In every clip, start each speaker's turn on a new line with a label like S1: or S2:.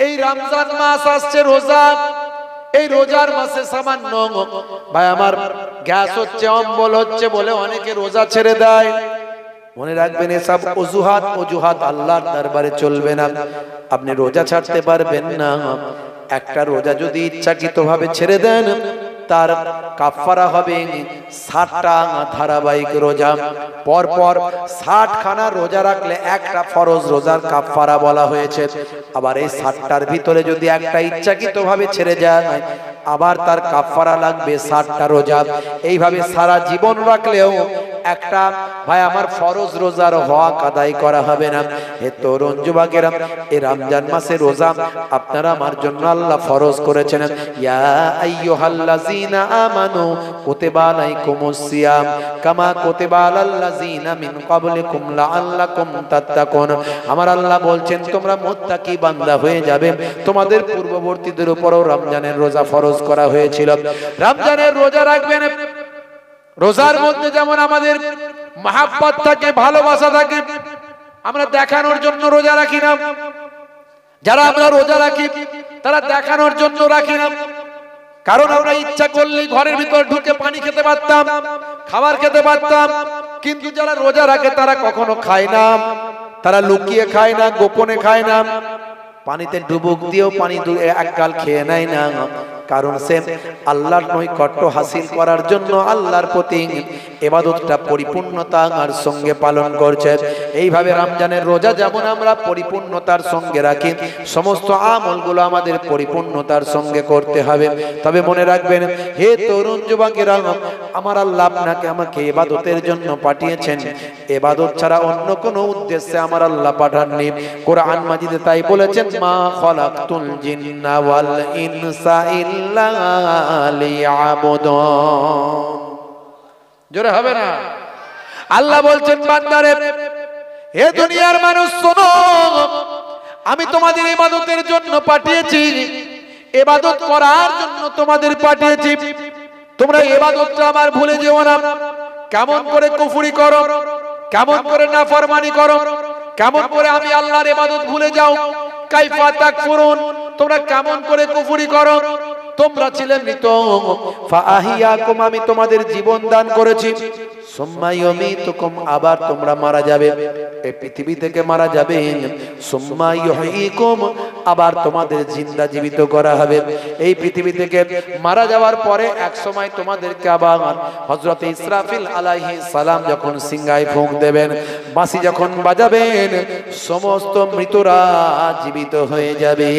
S1: এই রমজান মাস আসছে, রোজা, এই রোজার মাসে সামান্য ভাই আমার গ্যাস হচ্ছে, অম্বল হচ্ছে বলে অনেকে রোজা ছেড়ে দেয়। মনে রাখবেন এসব অজুহাত আল্লাহর দরবারে চলবে না। আপনি রোজা ছাড়তে পারবেন না। একটা রোজা যদি ইচ্ছাকৃতভাবে ছেড়ে দেন, তার কাফারা হবে 60টা ধারাবাহিক রোজা। পরপর 60 খানা রোজা রাখলে একটা ফরজ রোজার কাফারা বলা হয়েছে। আবার এই 60টার ভিতরে যদি একটা ইচ্ছাকৃতভাবে ছেড়ে যায়, আবার তার কাফারা লাগবে 60টা রোজা। এইভাবে সারা জীবন রাখলেও একটা ভাই আমার ফরজ রোজার হক আদায় করা হবে না। হে তরুণ যুবকেরা, এই রমজান মাসে রোজা আপনারা আমার জন্য আল্লাহ ফরজ করেছেন। ইয়া আইয়ুহাল্লাযীনা আমানু কুতিবা আলাইকুমুস সিয়াম কামা কুতিবা আলাল্লাযীনা মিন ক্বাবলিকুম লাআল্লাকুম তাত্তাকুন। আমার আল্লাহ বলছেন তোমরা মুত্তাকি বান্দা হয়ে যাবে। তোমাদের পূর্ববর্তীদের উপরও রমজানের রোজা ফরজ করা হয়েছিল। রমজানের রোজা রাখবেন। রোজার মধ্যে যেমন আমাদের মহাব্বত থাকে, ভালোবাসা থাকে, আমরা দেখানোর জন্য রোজা রাখি না। যারা আমরা রোজা রাখি তারা দেখানোর জন্য রাখি না, কারণ আমরা ইচ্ছা করলেই ঘরের ভিতর ঢুকে পানি খেতে পারতাম, খাবার খেতে পারতাম। কিন্তু যারা রোজা রাখে তারা কখনো খায় না, তারা লুকিয়ে খায় না, গোপনে খায় না, পানিতে ডুবুক দিয়েও পানি এক গাল খেয়ে নেয় না। কারণ সে আল্লাহর নৈকট্য হাসিল করার জন্য আল্লাহর প্রতি ইবাদতটা পরিপূর্ণতার সঙ্গে পালন করছে। এইভাবে রমজানের রোজা যেমন আমরা পরিপূর্ণতার সঙ্গে রাখি, সমস্ত আমলগুলো আমাদের পরিপূর্ণতার সঙ্গে করতে হবে। তবে মনে রাখবেন হে তরুণ যুবকেরা, আমার আল্লাহ আপনাকে আমাকে ইবাদতের জন্য পাঠিয়েছেন। ইবাদত ছাড়া অন্য কোনো উদ্দেশ্যে আমার আল্লাহ পাঠাননি। কোরআন মাজিদে তাই বলেছেন, মা খালাকতুল জিন্না ওয়াল ইনসা ইল্লা লিয়াবুদুন। জোরে হবে না? আল্লাহ বলছেন বান্দারে, হে দুনিয়ার মানুষ শোনো, আমি তোমাদের ইবাদতের জন্য পাঠিয়েছি, ইবাদত করার জন্য তোমাদের পাঠিয়েছি। তোমরা ইবাদতটা আমার ভুলে যেও না। কেমন করে কুফরি করো, কেমন করে নাফরমানি করো, কেমন করে আমি আল্লাহর ইবাদত ভুলে যাও। কাইফা তাকফুরুন, তোমরা কেমন করে কুফরি করো। তোমরা ছিলে মৃত, ফাআহিয়াকুম, আমি তোমাদের জীবন দান করেছি। সুম্মা ইউমীতুকুম, আবার তোমরা মারা যাবে, এই পৃথিবী থেকে মারা যাবে। সুম্মা ইউহয়ীকুম, আবার তোমাদের জিন্দা জীবিত করা হবে। এই পৃথিবী থেকে মারা যাওয়ার পরে এক সময় তোমাদেরকে আবার হযরত ইসরাফিল আলাইহিস সালাম যখন সিংহায় ফুঁক দেবেন, বাঁশি যখন বাজাবেন, সমস্ত মৃতরা জীবিত হয়ে যাবে।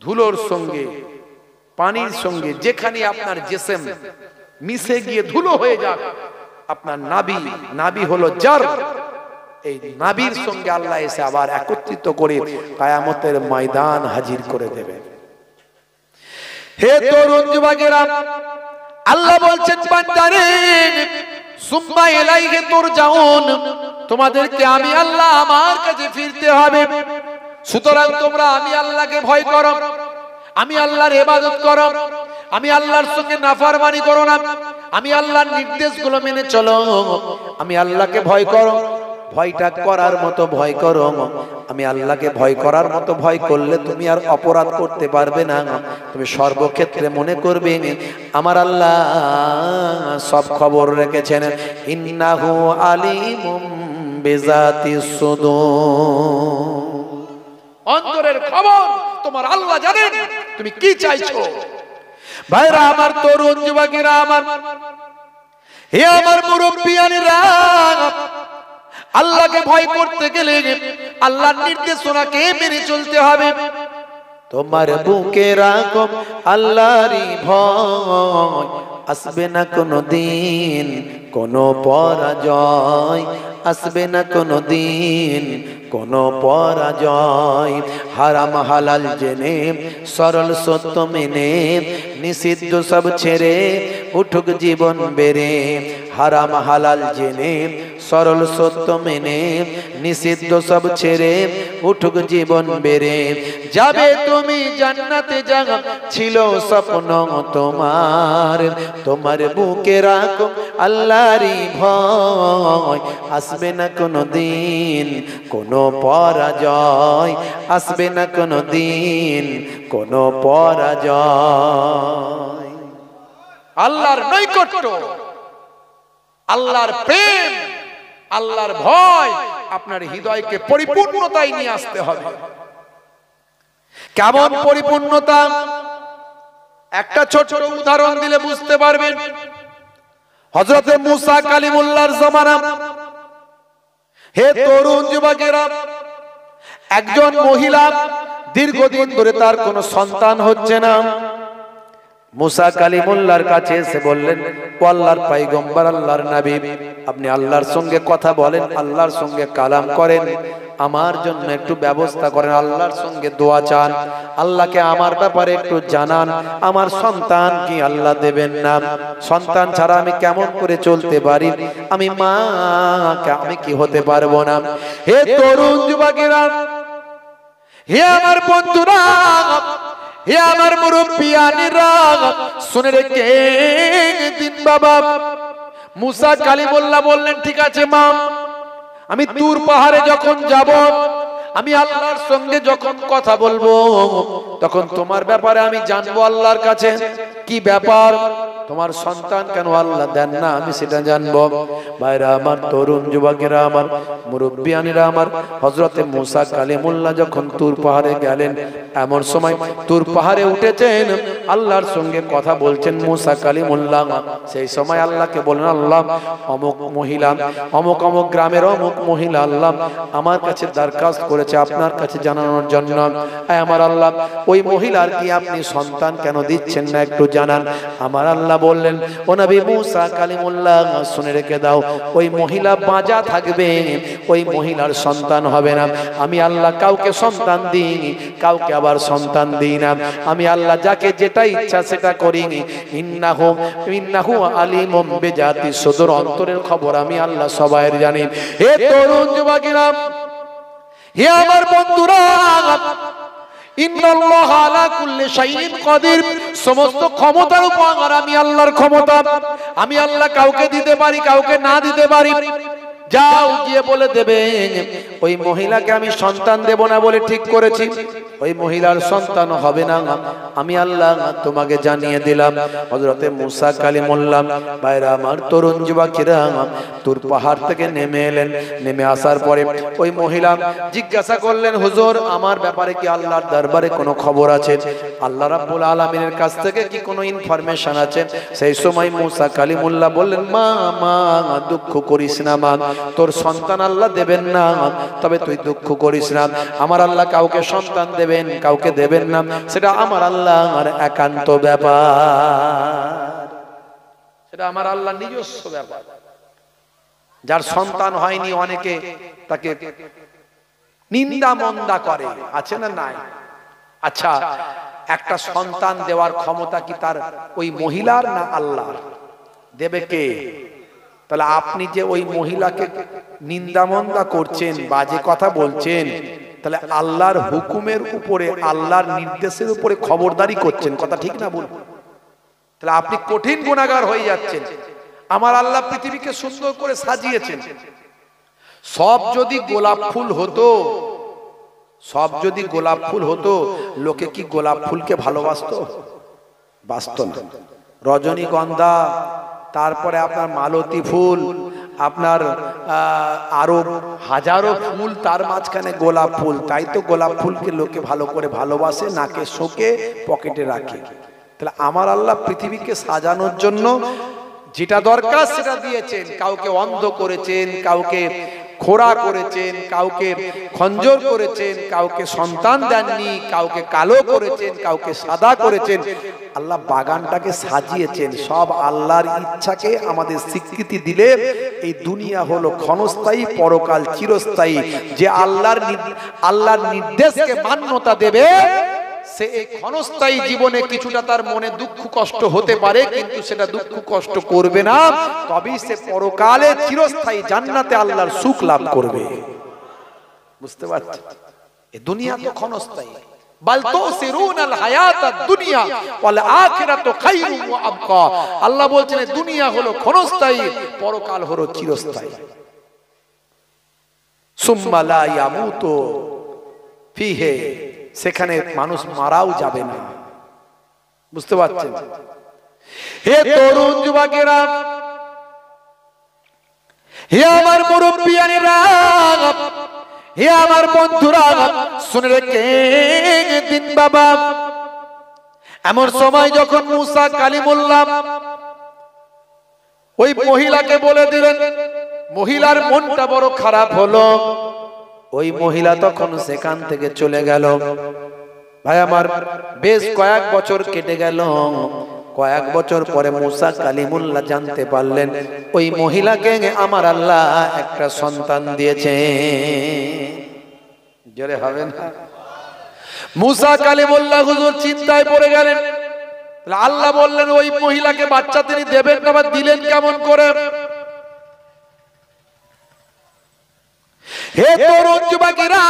S1: ধুলোর সঙ্গে, পানির সঙ্গে যেখানে আপনার জিসম মিশে গিয়ে ধুলো হয়ে যাক, আপনার নাভি হলো জার, এই নাভির সঙ্গে আল্লাহ এসে আবার একত্রিত করে কিয়ামতের ময়দান হাজির করে দেবে। হে তরুণ যুবকেরা, আল্লাহ বলছেন বান্দারে, সুম্মা ইলাইহি তুরজাউন, তোমাদেরকে আমি আল্লাহ আমার কাছে ফিরতে হবে। সুতরাং তোমরা আমি আল্লাহকে ভয় করো, আমি আল্লাহর ইবাদত করো, আমি আল্লাহর সঙ্গে নাফরমানি করো না, আমি আল্লাহর নির্দেশগুলো মেনে চলো, আমি আল্লাহকে ভয় করো। ভয়টা করার মতো ভয় করো। আমি আল্লাহকে ভয় করার মতো ভয় করলে তুমি আর অপরাধ করতে পারবে না। তুমি সর্বক্ষেত্রে মনে করবে আমার আল্লাহ সব খবর রেখেছেন। ইন্নাহু আলিমুম বিজাতিস সুদূর, অন্তরের খবর তোমার আল্লাহ জানেন তুমি কি চাইছো। ভাইরা আমার, তরুণ যুবকেরা আমার, হে আমার মুরব্বিয়ানেরা, আল্লাহকে ভয় করতে গেলে আল্লাহর নির্দেশনাকে মেনে চলতে হবে। তোমার বুকে রাখো আল্লাহরই ভয়, আসবে না কোনো দিন কোনো পরাজয়, আসবে না কোনো দিন কোনো পরাজয়। হারাম হালাল জেনে, সরল সত্য মেনে, নিষিদ্ধ সব ছেড়ে উঠুক জীবন বেড়ে। হারাম হালাল জেনে সরল সত্য মেনে নিষিদ্ধ সব ছেড়ে উঠুক জীবন বেড়ে যাবে তুমি জান্নাতে জাগা ছিল স্বপ্ন তোমার তোমার বুকে রাখো আল্লাহরই ভয় আসবে না কোনো দিন কোনো পরাজয় আসবে না কোনো দিন কোনো পরাজয় আল্লাহর নৈকট্য আল্লাহর প্রেম আল্লাহর ভয় আপনার হৃদয়কে পরিপূর্ণতায় নিয়ে আসতে হবে কেমন পরিপূর্ণতা একটা ছোট উদাহরণ দিলে বুঝতে পারবেন হযরতে মুসা কালিমুল্লাহর জামানা হে তরুণ যুবকেরা একজন মহিলা দীর্ঘদিন ধরে তার কোনো সন্তান হচ্ছে না মুসা কালিমুল্লাহর কাছে এসে বললেন ও আল্লাহর পয়গম্বর আল্লাহর নবী আপনি আল্লাহর সঙ্গে কথা বলেন আল্লাহর সঙ্গে কালাম করেন আমার জন্য একটু ব্যবস্থা করেন আল্লাহর সঙ্গে দোয়া চান আল্লাহকে আমার ব্যাপারে একটু জানান আমার সন্তান কি আল্লাহ দেবেন না সন্তান ছাড়া আমি কেমন করে চলতে পারি আমি মা আমি কি হতে পারবো না হে তরুণ যুবকেরা হে আমার বন্ধুরা হে আমার মুরব্বিয়ানেরা শুনে রেখে দিন বাবা মুসা কালিমুল্লাহ বললেন ঠিক আছে মা আমি তুর পাহাড়ে যখন যাব আমি আল্লাহর সঙ্গে যখন কথা বলবো তখন তোমার ব্যাপারে আমি জানবো আল্লাহর কাছে কি ব্যাপার তোমার সন্তান কেন আল্লাহ দেন না আমি সেটা জানবো ভাইরা আমার তরুণ যুবকেরা আমার মুরব্বিয়ানেরা আমার হযরতে মুসা কালিমুল্লাহ যখন তুর পাহাড়ে গেলেন এমন সময় তুর পাহাড়ে উঠেছেন আল্লাহর সঙ্গে কথা বলছেন মুসা কালিমুল্লাহ সেই সময় আল্লাহকে বলেন আল্লাহ অমুক মহিলা অমুক অমুক গ্রামের অমুক মহিলা আল্লাহ আমার কাছে দরখাস্ত করেছে আপনার কাছে জানানোর জন্য আমার আল্লাহ ওই মহিলার কি আপনি সন্তান কেন দিচ্ছেন না একটু জানান আমার আল্লাহ বললেন ও নবী মুসা কালিমুল্লাহ শুনে রেখে দাও ওই মহিলা বাঁচা থাকবে ওই মহিলার সন্তান হবে না আমি আল্লাহ কাউকে সন্তান দিইনি কাউকে আবার সন্তান দিই না আমি আল্লাহ যাকে যেটা ইচ্ছা সেটা করি ইন্নাহু আলিমুম বিজাতি সুদূর অন্তরের খবর আমি আল্লাহ সবাইয়ের জানি হে তরুণ যুবকেরা হে আমার বন্ধুরা ইন্নাল্লাহা আলা কুল্লি শাইইন কাদির সমস্ত ক্ষমতার উপর আমি আল্লাহর ক্ষমতা আমি আল্লাহ কাউকে দিতে পারি কাউকে না দিতে পারি যাও গিয়ে বলে দেবে ওই মহিলাকে আমি সন্তান দেব না বলে ঠিক করেছি ওই মহিলার সন্তান হবে না আমি আল্লাহ তোমাকে জানিয়ে দিলাম হযরতে মুসা কালিমুল্লাহ ভাইরা আমার তরুণ যুবকেরা তুর পাহাড় থেকে নেমে এলেন নেমে আসার পরে ওই মহিলা জিজ্ঞাসা করলেন হুজুর আমার ব্যাপারে কি আল্লাহর দরবারে কোনো খবর আছে আল্লাহ রাব্বুল আলামিনের কাছ থেকে কি কোনো ইনফরমেশন আছে সেই সময় মুসা কালিমুল্লাহ বললেন মা মা দুঃখ করিস না মা তোর সন্তান আল্লাহ দেবেন না তবে তুই দুঃখ করিস না আমার আল্লাহ কাউকে সন্তান দেবেন কাউকে দেবেন না সেটা আমার আল্লাহর একান্ত ব্যাপার সেটা আমার আল্লাহর নিজস্ব ব্যাপার যার সন্তান হয়নি অনেকে তাকে নিন্দা মন্দা করে আছে না নাই আচ্ছা একটা সন্তান দেওয়ার ক্ষমতা কি তার ওই মহিলার না আল্লাহর দেবে কে তাহলে আপনি যে ওই মহিলাকে নিন্দামন্দা করছেন বাজে কথা বলছেন তাহলে আল্লাহর হুকুমের উপরে আল্লাহর নির্দেশের উপরে খবরদারি করছেন কথা ঠিক না বলুন তাহলে আপনি কঠিন গুনাহগার হয়ে যাচ্ছেন আমার আল্লাহ পৃথিবীকে সুন্দর করে সাজিয়েছেন সব যদি গোলাপ ফুল হতো সব যদি গোলাপ ফুল হতো লোকে কি গোলাপ ফুলকে ভালোবাসতো বাসতো না রজনীগন্ধা তারপরে আপনার মালতী ফুল আপনার আরো হাজারো ফুল তার মাঝখানে গোলাপ ফুল তাই তো গোলাপ ফুলকে লোকে ভালো করে ভালোবাসে নাকে শোকে পকেটে রাখে তাহলে আমার আল্লাহ পৃথিবীকে সাজানোর জন্য যেটা দরকার সেটা দিয়েছেন কাউকে অন্ধ করেছেন কাউকে খোড়া করেছেন কাউকে খঞ্জর করেছেন কাউকে সন্তান দেননি কাউকে কালো করেছেন কাউকে সাদা করেছেন আল্লাহ বাগানটাকে সাজিয়েছেন সব আল্লাহর ইচ্ছাকে আমাদের স্বীকৃতি দিলে এই দুনিয়া হলো ক্ষণস্থায়ী পরকাল চিরস্থায়ী যে আল্লাহর নির্দেশকে মান্যতা দেবে সে এই ক্ষণস্থায়ী জীবনে কিছুটা তার মনে দুঃখ কষ্ট হতে পারে, কিন্তু সেটা দুঃখ কষ্ট করবে না, তবেই সে পরকালে চিরস্থায়ী জান্নাতে আল্লাহর সুখ লাভ করবে। বুঝতে পারছেন? এই দুনিয়া তো ক্ষণস্থায়ী। বাল তুসিরুনাল হায়াতাদ দুনিয়া ওয়াল আখিরাতু খায়রুন ওয়া আবকা। আল্লাহ বলছেন দুনিয়া হলো ক্ষণস্থায়ী, পরকাল হলো চিরস্থায়ী। সুম্মা লা ইয়ামুতু ফিহি, সেখানে মানুষ মারাও যাবে না। বুঝতে পারছেন? হে তরুণ যুবকেরা, হে আমার মুরব্বিয়ানেরা, হে আমার বন্ধুরা, শুনে রেখে দিন বাবা, এমন সময় যখন মুসা কালিমুল্লাহ ওই মহিলাকে বলে দিলেন, মহিলার মনটা বড় খারাপ হলো। ওই মহিলা তখন সেখান থেকে চলে গেল। ভাই আমার, বেশ কয়েক বছর কেটে গেল। কয়েক বছর পরে মুসা কালিমুল্লাহ জানতে পারলেন ওই মহিলাকে আমার আল্লাহ একটা সন্তান দিয়েছে। জোরে হবে না? মুসা কালিমুল্লাহ হুজুর চিন্তায় পড়ে গেলেন। আল্লাহ বললেন ওই মহিলাকে বাচ্চা তিনি দেবেন না, বা দিলেন কেমন করে? হে তরুণ যুবকেরা,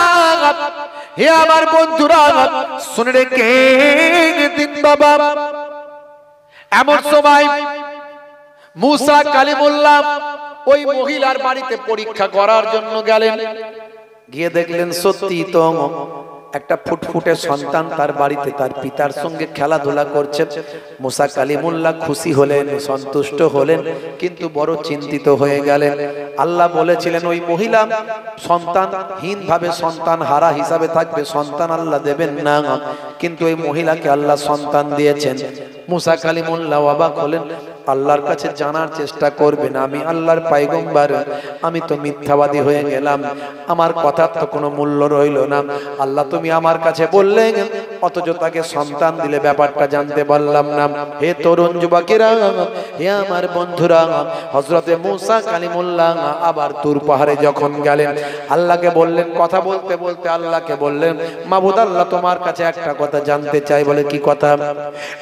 S1: হে আমার বন্ধুরা, শুনে রেখে দিন বাবা, এমন সময় মুসা কালিমুল্লাহ ওই মহিলার বাড়িতে পরীক্ষা করার জন্য গেলেন। গিয়ে দেখলেন সত্যি তো একটা ফুটফুটে সন্তান তার বাড়িতে তার পিতার সঙ্গে খেলাধুলা করছে। মুসা কালিমুল্লাহ খুশি হলেন, সন্তুষ্ট হলেন, কিন্তু বড় চিন্তিত হয়ে গেলেন। আল্লাহ বলেছিলেন ওই মহিলা সন্তানহীন ভাবে, সন্তান হারা হিসাবে থাকবে, সন্তান আল্লাহ দেবেন না, কিন্তু ওই মহিলাকে আল্লাহ সন্তান দিয়েছেন। মুসা কালিমুল্লাহ অবাক হলেন। আল্লাহর কাছে জানার চেষ্টা করবেন, আমি আল্লাহর পয়গম্বর, আমি তো মিথ্যাবাদী হয়ে গেলাম, আমার কথার তো কোনো মূল্য রইল না। আল্লাহ তুমি আমার কাছে বললেন, অথচ তাকে সন্তান দিলে ব্যাপারটা জানতে পারলাম না। হে তরুণ যুবকেরা, হে আমার বন্ধুরা, হযরতে মুসা কালিমুল্লাহ আবার তুর পাহাড়ে যখন গেলেন, আল্লাহকে বললেন, কথা বলতে বলতে আল্লাহকে বললেন, মাবুদ আল্লাহ তোমার কাছে একটা কথা জানতে চাই। বলে কি কথা?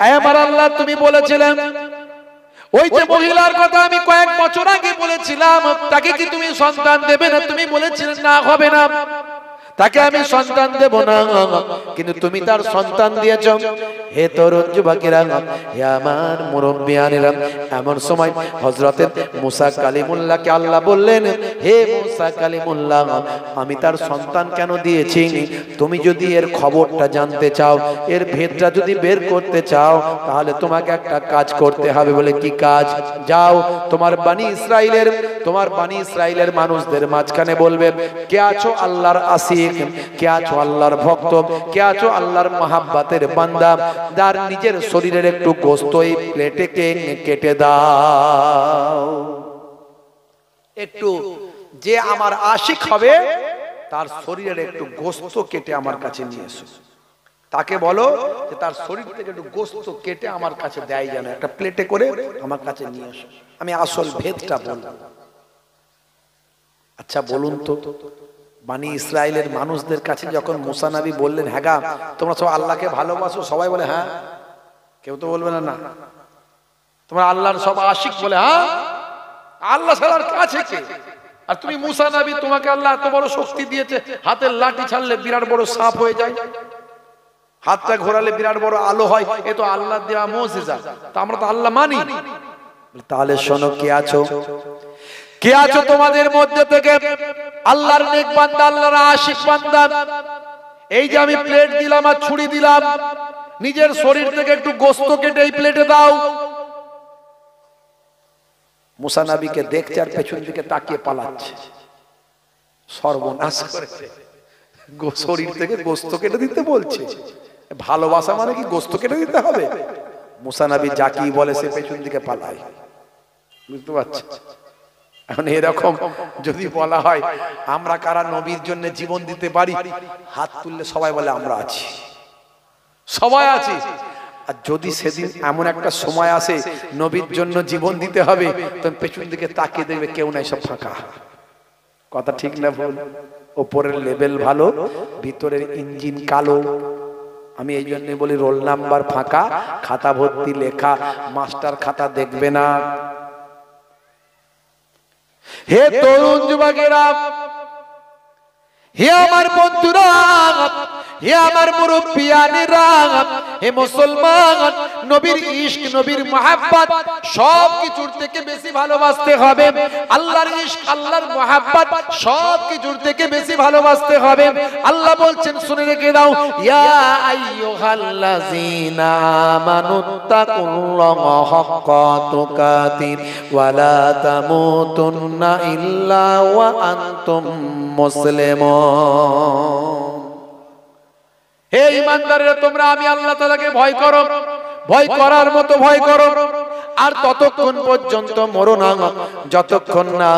S1: হে আমার আল্লাহ, তুমি বলেছিলেন ওই যে মহিলার কথা আমি কয়েক বছর আগে বলেছিলাম, তাকে কি তুমি সন্তান দেবে না? তুমি বলেছিলেন না, হবে না, তাকে আমি সন্তান দেব না, কিন্তু তুমি তার সন্তান দিয়েছ। হে তরুণ যুবকেরা, হে আমার মুরব্বিয়ানেরা, এমন সময় হযরতে মুসা কালিমুল্লাহকে আল্লাহ বললেন, হে মুসা কালিমুল্লাহ, আমি তার সন্তান কেন দিয়েছি, তুমি যদি এর খবরটা জানতে চাও, এর ভেদটা যদি বের করতে চাও, তাহলে তোমাকে একটা কাজ করতে হবে। বলে কি কাজ? যাও তোমার বানি ইসরাইলের মানুষদের মাঝখানে বলবে, কে আছো আল্লাহর আসিফ, কে আছো আল্লাহর ভক্ত, কে আছো আল্লাহর মহাব্বতের বান্দা, যার নিজের শরীরের একটু গোশত এই প্লেটে কেটে দাও। একটু যে আমার আশিক হবে তার শরীরের একটু গোশত কেটে আমার কাছে নিয়ে এসো। তাকে বলো যে তার শরীর থেকে একটু গোশত কেটে আমার কাছে দেয়, যেন একটা প্লেটে করে আমার কাছে নিয়ে এসো, আমি আসল ভেদটা বলবো। আচ্ছা বলুন তো, বানি ইসরাইলের মানুষদের কাছে যখন মুসা নবী বললেন, হ্যাঁ গা তোমরা সব আল্লাহকে ভালোবাসো, সবাই বলে হ্যাঁ, কেউ তো বলবে না না তোমরা আল্লাহর সব আশিক, বলে হ্যাঁ, আল্লাহ ছাড়ার কাছে কে? আর তুমি মুসা নবী, তোমাকে আল্লাহ এত বড় শক্তি দিয়েছে, হাতের লাঠি ছাড়লে বিরাট বড় সাপ হয়ে যায়, হাতটা ঘোরালে বিরাট বড় আলো হয়, এ তো আল্লাহ দেওয়া মুজিজা, তা আমরা তো আল্লাহ মানি। তাহলে শোনো, কে আছো, কে আছো তোমাদের মধ্যে থেকে আল্লাহর নেক বান্দা, আল্লাহর আশিক বান্দা? এই যে আমি প্লেট দিলাম আর ছুরি দিলাম, নিজের শরীর থেকে একটু গোশত কেটে এই প্লেটে দাও। মুসা নবীকে দেখছে আর পেছন দিকে তাকিয়ে পালাচ্ছে, সর্বনাশ করেছে, শরীর থেকে গোশত কেটে দিতে বলছে। ভালোবাসা মানে কি গোশত কেটে দিতে হবে? মুসা নবী যা কি বলে সে পেছন দিকে পালায়। বুঝতে পারছি? এখন এরকম যদি বলা হয় আমরা কারা নবীর জন্য জীবন দিতে পারি, হাত তুললে সবাই বলে আমরা আছি, সবাই আছি। আর যদি সেদিন এমন একটা সময় আসে নবীর জন্য জীবন দিতে হবে, তো পেছন দিকে তাকিয়ে দেখবে কেউ নাই, সব ফাঁকা। কথা ঠিক না ভুল? ওপরের লেভেল ভালো, ভিতরের ইঞ্জিন কালো। আমি এই জন্য বলি রোল নাম্বার ফাঁকা, খাতা ভর্তি লেখা, মাস্টার খাতা দেখবে না। হে তরুণ যুবকেরা, হে আমার বন্ধুরা, হে আমার মুরব্বিয়ানেরা, হে মুসলমান, নবীর ইশক, নবীর মহব্বত সব কিছুর থেকে বেশি ভালোবাসতে হবে। আল্লাহর ইশক, আল্লাহর মহব্বত সব কিছুর থেকে বেশি ভালোবাসতে হবে। আল্লাহ বলছেন, শুনে রেখে দাও, ইয়া আইয়ুহাল্লাযীনা আমানুত্তাকুল্লাহা হাক্কা তুকাতিহি ওয়া লা তামুতুন্না ইল্লা ওয়া আনতুম মুসলিমুন। হে ঈমানদারেরা, তোমরা আমি আল্লাহ তাআলাকে ভয় করো, ভয় করার মতো ভয় করো, আর ততক্ষণ পর্যন্ত মরো না যতক্ষণ না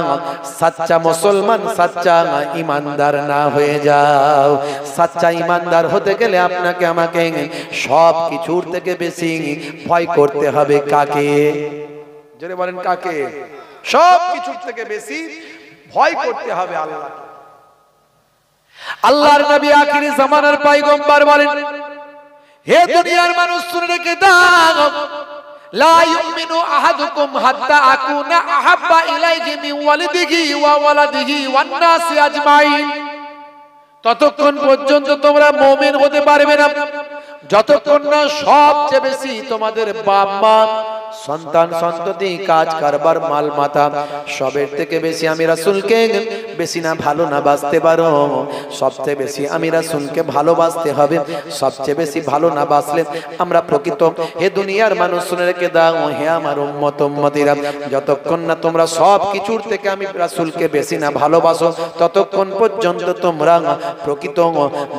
S1: সাচ্চা মুসলমান, সাচ্চা ঈমানদার না হয়ে যাও। সাচ্চা ঈমানদার হতে গেলে আপনাকে আমাকে সব কিছুর থেকে বেশি ভয় করতে হবে কাকে? জোরে বলেন কাকে? সব কিছুর থেকে বেশি ভয় করতে হবে আল্লাহ। আল্লাহর নবী আখিরি জামানার পয়গম্বর বলেন, হে দুনিয়ার মানুষ শুনে রেখে দাও, লা ইউমিনু আহাদুকুম হাত্তা আকুনা আহাব্বা ইলাইহি মিন ওয়ালিদিহি ওয়া ওয়ালাদিহি ওয়ান নাসি আজমাইন। ততক্ষণ পর্যন্ত তোমরা মুমিন হতে পারবে না যতক্ষণ না সবচেয়ে বেশি তোমাদের বাপ মা, সন্তান সন্ততি, কাজ কারবার, মাল মাতা সবের থেকে বেশি আমি রাসূলকে বেশি না ভালো না বাসতে পারো। সবচেয়ে বেশি আমি রাসূলকে ভালোবাসতে হবে। সবচেয়ে বেশি ভালো না বাসলে আমরা প্রকৃত, হে দুনিয়ার মানুষ শুনে রেখে দাও, হে আমার উম্মত উম্মতিরা, যতক্ষণ না তোমরা সব কিছুর থেকে আমি রাসূলকে বেশি না ভালোবাসো ততক্ষণ পর্যন্ত তোমরা প্রকৃত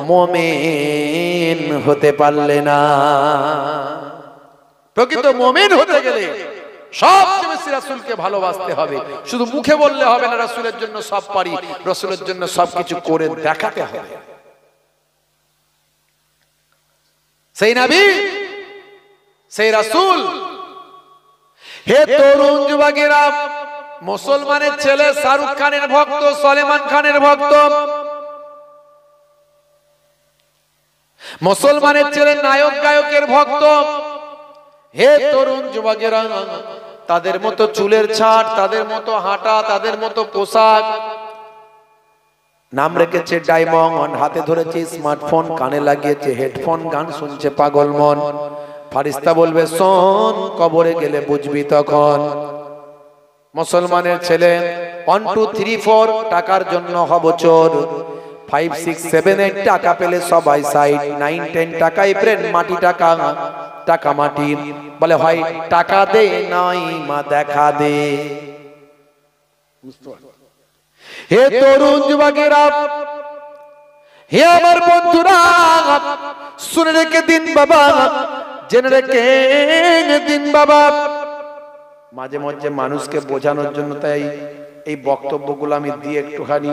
S1: মুমিন হতে পারলে না। প্রকৃত মুমিন হতে গেলে সবচেয়ে বেশি রাসূলকে ভালোবাসতে হবে। শুধু মুখে বললে হবে না রাসূলের জন্য সব পারি, রাসূলের জন্য সবকিছু করে দেখাতে হবে। সেই নবী, সেই রাসূল। হে তরুণ যুবকেরা, মুসলমানের ছেলে শাহরুখ খানের ভক্ত, সলমান খানের ভক্ত, মুসলমানের ছেলে নায়ক গায়কের ভক্ত। হে তরুণ যুবকেরা, তাদের মতো চুলের ছাট, তাদের মতো হাঁটা, তাদের মতো পোশাক, নাম রেখেছে ডায়মন্ড, হাতে ধরেছে স্মার্টফোন, কানে লাগিয়েছে হেডফোন, গান শুনছে পাগল মন। ফারিস্তা বলবে শোন, কবরে গেলে বুঝবি তখন। মুসলমানের ছেলে 1 2 3 4 টাকার জন্য হব চোর, 5 6 7 8 টাকা পেলে সবাই সাইড, 9 10 টাকাই প্রেম, মাটি টাকা, টাকা মাটি। বলে হয় টাকা দে নাই মা দেখা দে। হে তরুণ যুবকেরা, হে আমার বন্ধুরা, শুনে রেখে দিন বাবা, জেনে রেখে দিন বাবা। মাঝে মাঝে মানুষকে বোঝানোর জন্য তাই এই বক্তব্যগুলো আমি দিয়ে একটুখানি।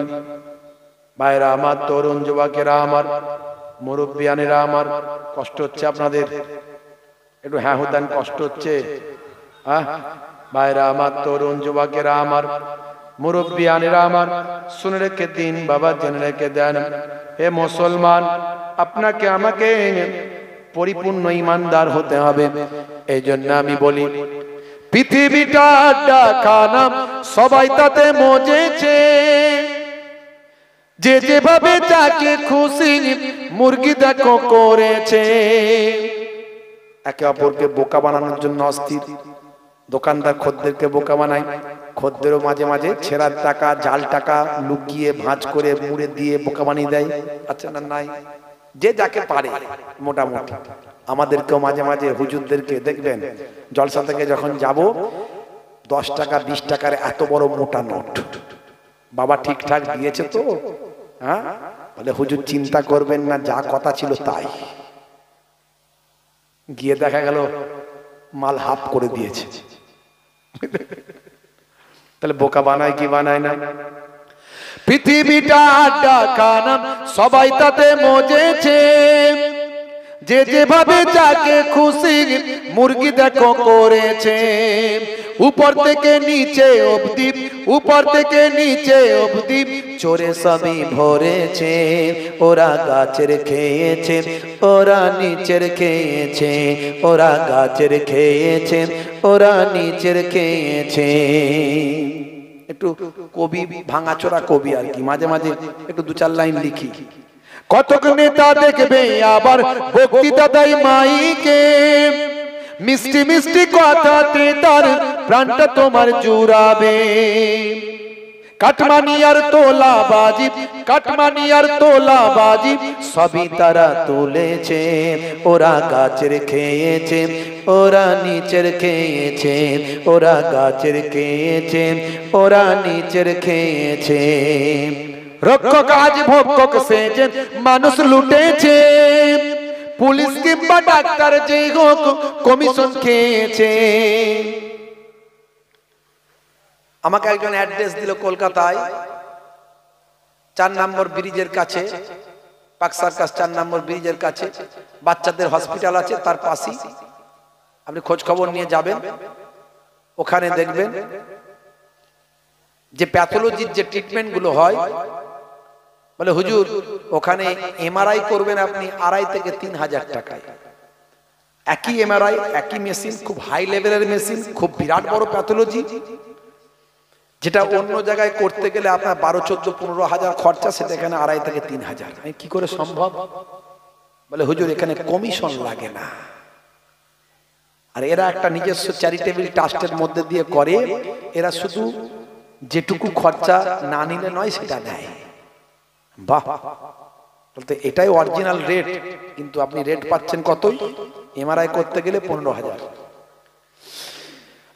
S1: ভাইরা আমার, তরুণ যুবকেরা আমার, মুরব্বিয়ানেরা আমার, কষ্ট হচ্ছে আপনাদের? একটু হ্যাঁ হতেন, কষ্ট হচ্ছে? হ্যাঁ ভাইরা আমার, তরুণ যুবকেরা আমার, মুরব্বিয়ানেরা আমার, শুনে রেখে দিন বাবা, জেনে রেখে দেন। হে মুসলমান, আপনাকে আমাকে পরিপূর্ণ ঈমানদার হতে হবে। এই জন্য আমি বলি, পৃথিবীটা ডাকানা সবাই তাতে মজেছে, যে যেভাবে যাকে খুশি মুরগি দেখো করেছে। একে অপরকে বোকা বানানোর জন্য অস্থির। দোকানদার খদ্দেরকে বোকা বানায়, খদ্দেরও মাঝে মাঝে ছেঁড়ার টাকা, জাল টাকা লুকিয়ে ভাঁজ করে মুড়ে দিয়ে বোকা বানিয়ে দেয়। আচ্ছা না, নাই? যে যাকে পারে মোটামুটি। আমাদেরকেও মাঝে মাঝে হুজুরদেরকে দেখবেন, জলসা থেকে যখন যাব, 10 টাকা 20 টাকার এত বড় মোটা নোট, বাবা ঠিকঠাক দিয়েছে তো? হ্যাঁ, বলে হুজুর চিন্তা করবেন না, যা কথা ছিল তাই। গিয়ে দেখা গেল মাল হাফ করে দিয়েছে। তাহলে বোকা বানায় কি বানায় না? পৃথিবীটা ডাকানা সবাই তাতে মজেছে, যে যেভাবে যাকে খুশি মুরগি দেখো করেছে, উপর থেকে নিচে অবধি, উপর থেকে নিচে অবধি চোরে সবই ভরেছে। ওরা গাছের খেয়েছে, ওরা নিচের খেয়েছে, ওরা গাছের খেয়েছে, ওরা নিচের খেয়েছে। একটু কবি ভাঙাচোরা কবি আর কি, মাঝে মাঝে একটু দু চার লাইন লিখি। কতক নেতা দেখবে আবার বক্তৃতা দেয় মাইকে, মিষ্টি মিষ্টি কথাতে তার প্রাণটা তোমার জুড়াবে। কাটমানি আর তোলাবাজি, কাটমানি আর তোলাবাজি সবই তারা তুলেছে। ওরা গাছের খেয়েছে, ওরা নিচের খেয়েছে, ওরা গাছের খেয়েছে, ওরা নিচের খেয়েছে। রক্ষক আজ ভক্ষক সেজে মানুষ লুটেছে, পুলিশ কিংবা ডাক্তার যে হোক কমিশন খেয়েছে। আমাকে একজন অ্যাড্রেস দিল কলকাতায় 4 নম্বর ব্রিজের কাছে, পাক সার্কাস 4 নম্বর ব্রিজের কাছে বাচ্চাদের হসপিটাল আছে, তার পাশেই আপনি খোঁজ খবর নিয়ে যাবেন। ওখানে দেখবেন যে প্যাথোলজির যে ট্রিটমেন্ট গুলো হয়, বলে হুজুর ওখানে এমআরআই করবেন আপনি 2.5 থেকে 3,000 টাকায়। একই এমআরআই, একই মেশিন, খুব হাই লেভেলের মেশিন, খুব বিরাট বড় প্যাথোলজি, যেটা অন্য জায়গায় করতে গেলে আপনার 12, 14, 15,000 খরচা, সেটা এখানে 2.5 থেকে 3,000। কি করে সম্ভব? বলে হুজুর এখানে কমিশন লাগে না, আর এরা একটা নিজস্ব চ্যারিটেবল ট্রাস্টের মধ্যে দিয়ে করে, এরা শুধু যেটুকু খরচা না নিলে নয় সেটা দেয়। বাহ, বলতে এটাই অরিজিনাল রেট, কিন্তু আপনি রেট পাচ্ছেন কতই? এমআরআই করতে গেলে 15,000।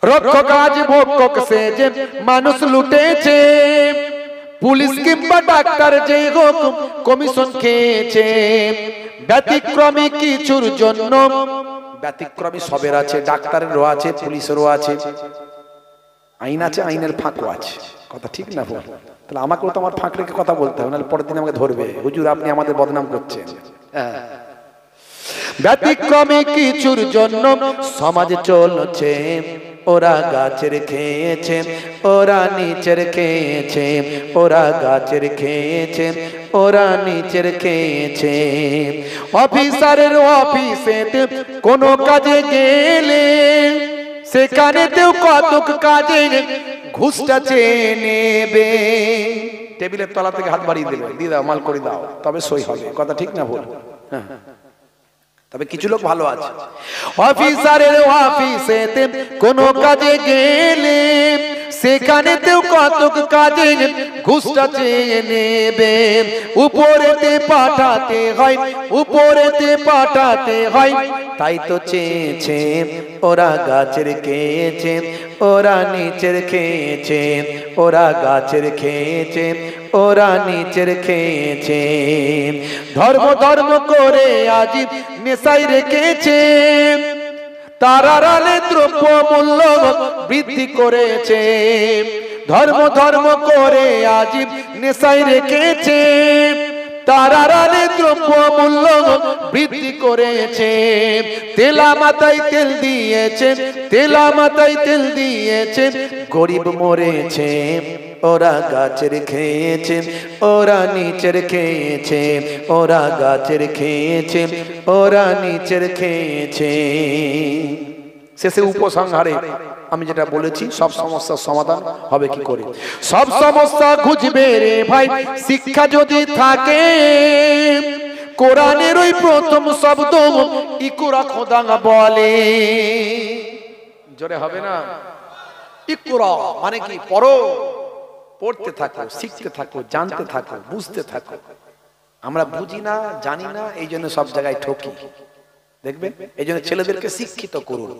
S1: রক্ষক আজ ভক্ষক সেজে মানুষ লুটেছে, পুলিশ কিংবা ডাক্তার যে হোক কমিশন খেয়েছে। ব্যতিক্রমী কিছুর জন্য, ব্যতিক্রমী সবের আছে, ডাক্তারেরও আছে, পুলিশেরও আছে, আইন আছে, আইনের ফাঁকও আছে। কথা ঠিক না বল? তাহলে আমাকেও তো আমার ফাঁক রেখে কথা বলতে হবে, নাহলে পরের দিন আমাকে ধরবে, হুজুর আপনি আমাদের বদনাম করছেন। ব্যতিক্রমী কিছুর জন্য সমাজ চলছে, ওরা গাছের খেয়েছে, ওরা নিচের খেয়েছে, ওরা গাছের খেয়েছে, ওরা নিচের খেয়েছে। অফিসারের অফিসেতে কোনো কাজে গেলে, সেখানেতেও কতক কাজে ঘুষটা চেয়ে নেবে। টেবিলের তলা থেকে হাত বাড়িয়ে দেবে, দিয়ে দাও, মাল করে দাও, তবে সই হবে। কথা ঠিক না ভুল? হ্যাঁ, তবে কিছু লোক ভালো আছে। অফিসারের অফিসেতে কোনো কাজে গেলে, সেখানেতেও কতক কাজে ঘুষটা চেয়ে নেবে। উপরেতে পাঠাতে হয়, উপরেতে পাঠাতে হয়, তাই তো চেয়েছে। ওরা গাছের খেয়েছে, ওরা নিচের খেয়েছে, ওরা গাছের খেয়েছে, ওরা নিচের খেয়েছে। ধর্ম ধর্ম করে আজ নেশায় রেখেছে, তারার আলে দ্রব্য মূল্য বৃদ্ধি করেছে। ধর্ম ধর্ম করে আজ নেশায় রেখেছে, তারার আলে দ্রব্য মূল্য বৃদ্ধি করেছে। তেলা মাথায় তেল দিয়েছে, তেলা মাথায় তেল দিয়েছে, গরিব মরেছে। ওরা গাছের খেয়েছে, ওরা নিচের খেয়েছে, ওরা গাছের খেয়েছে, ওরা নিচের খেয়েছে। শেষে উপসংহারে আমি যেটা বলেছি, সব সমস্যার সমাধান হবে কি করে? সব সমস্যা খুঁজবে রে ভাই শিক্ষা যদি থাকে। কোরআনের ওই প্রথম শব্দ ইকরা খোদা বলে। জোরে হবে না? ইকরা মানে কি? পড়ো, পড়তে থাকো, শিখতে থাকো, জানতে থাকো, বুঝতে থাকো। আমরা বুঝি না, জানি না, এই জন্য সব জায়গায় ঠকি। দেখবেন, এই জন্য ছেলেদেরকে শিক্ষিত করুন।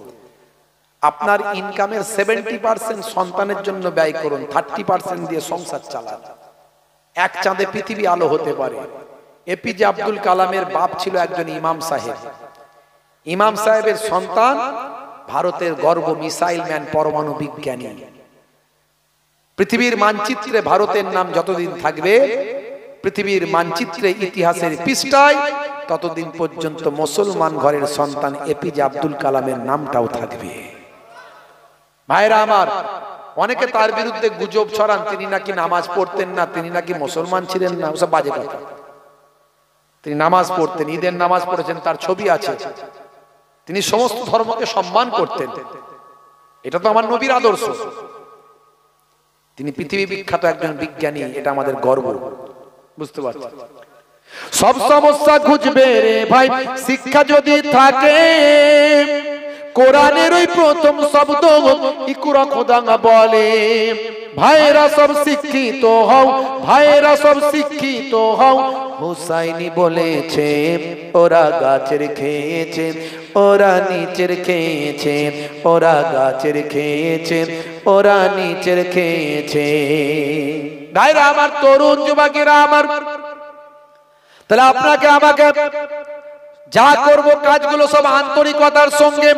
S1: আপনার ইনকামের 70% সন্তানের জন্য ব্যয় করুন, 30% দিয়ে সংসার চালান। এক চাঁদে পৃথিবী আলো হতে পারে। এপিজে আব্দুল কালামের বাপ ছিল একজন ইমাম সাহেব। ইমাম সাহেবের সন্তান ভারতের গর্ব, মিসাইল ম্যান, পরমাণু বিজ্ঞানী। পৃথিবীর মানচিত্রে ভারতের নাম যতদিন থাকবে পৃথিবীর মানচিত্রে ইতিহাসের পৃষ্ঠায়, ততদিন পর্যন্ত মুসলমান ঘরের সন্তান এপিজে আব্দুল কালামের নামটাও থাকবে। ভাইরা আমার, অনেকে তার বিরুদ্ধে গুজব ছড়ান, তিনি নাকি নামাজ পড়তেন না, তিনি নাকি মুসলমান ছিলেন না, ওসব বাজে কথা। তিনি নামাজ পড়তেন, ঈদের নামাজ পড়েছেন, তার ছবি আছে। তিনি সমস্ত ধর্মকে সম্মান করতেন, এটা তো আমার নবীর আদর্শ। তিনি পৃথিবী বিখ্যাত একজন বিজ্ঞানী, এটা আমাদের গর্ব। বুঝতে পারছেন? সব সমস্যা খুঁজবে রে ভাই শিক্ষা যদি থাকে, কোরআনের ওই প্রথম শব্দ ইকরা খোদা বলে। ভাইরা সব শিক্ষিত হও, ভাইরা সব শিক্ষিত হও, হুসাইনি বলেছে ওরা গাছের খেয়েছে, ওরা নিচের খেয়েছে, ওরা গাছের খেয়েছে, ওরা নিচের খেয়েছে। ভাইরা আমার, তরুণ যুবকেরা আমার, তাহলে আপনাকে আমাকে যা করব কাজগুলো সব আন্তরিকতার সঙ্গে।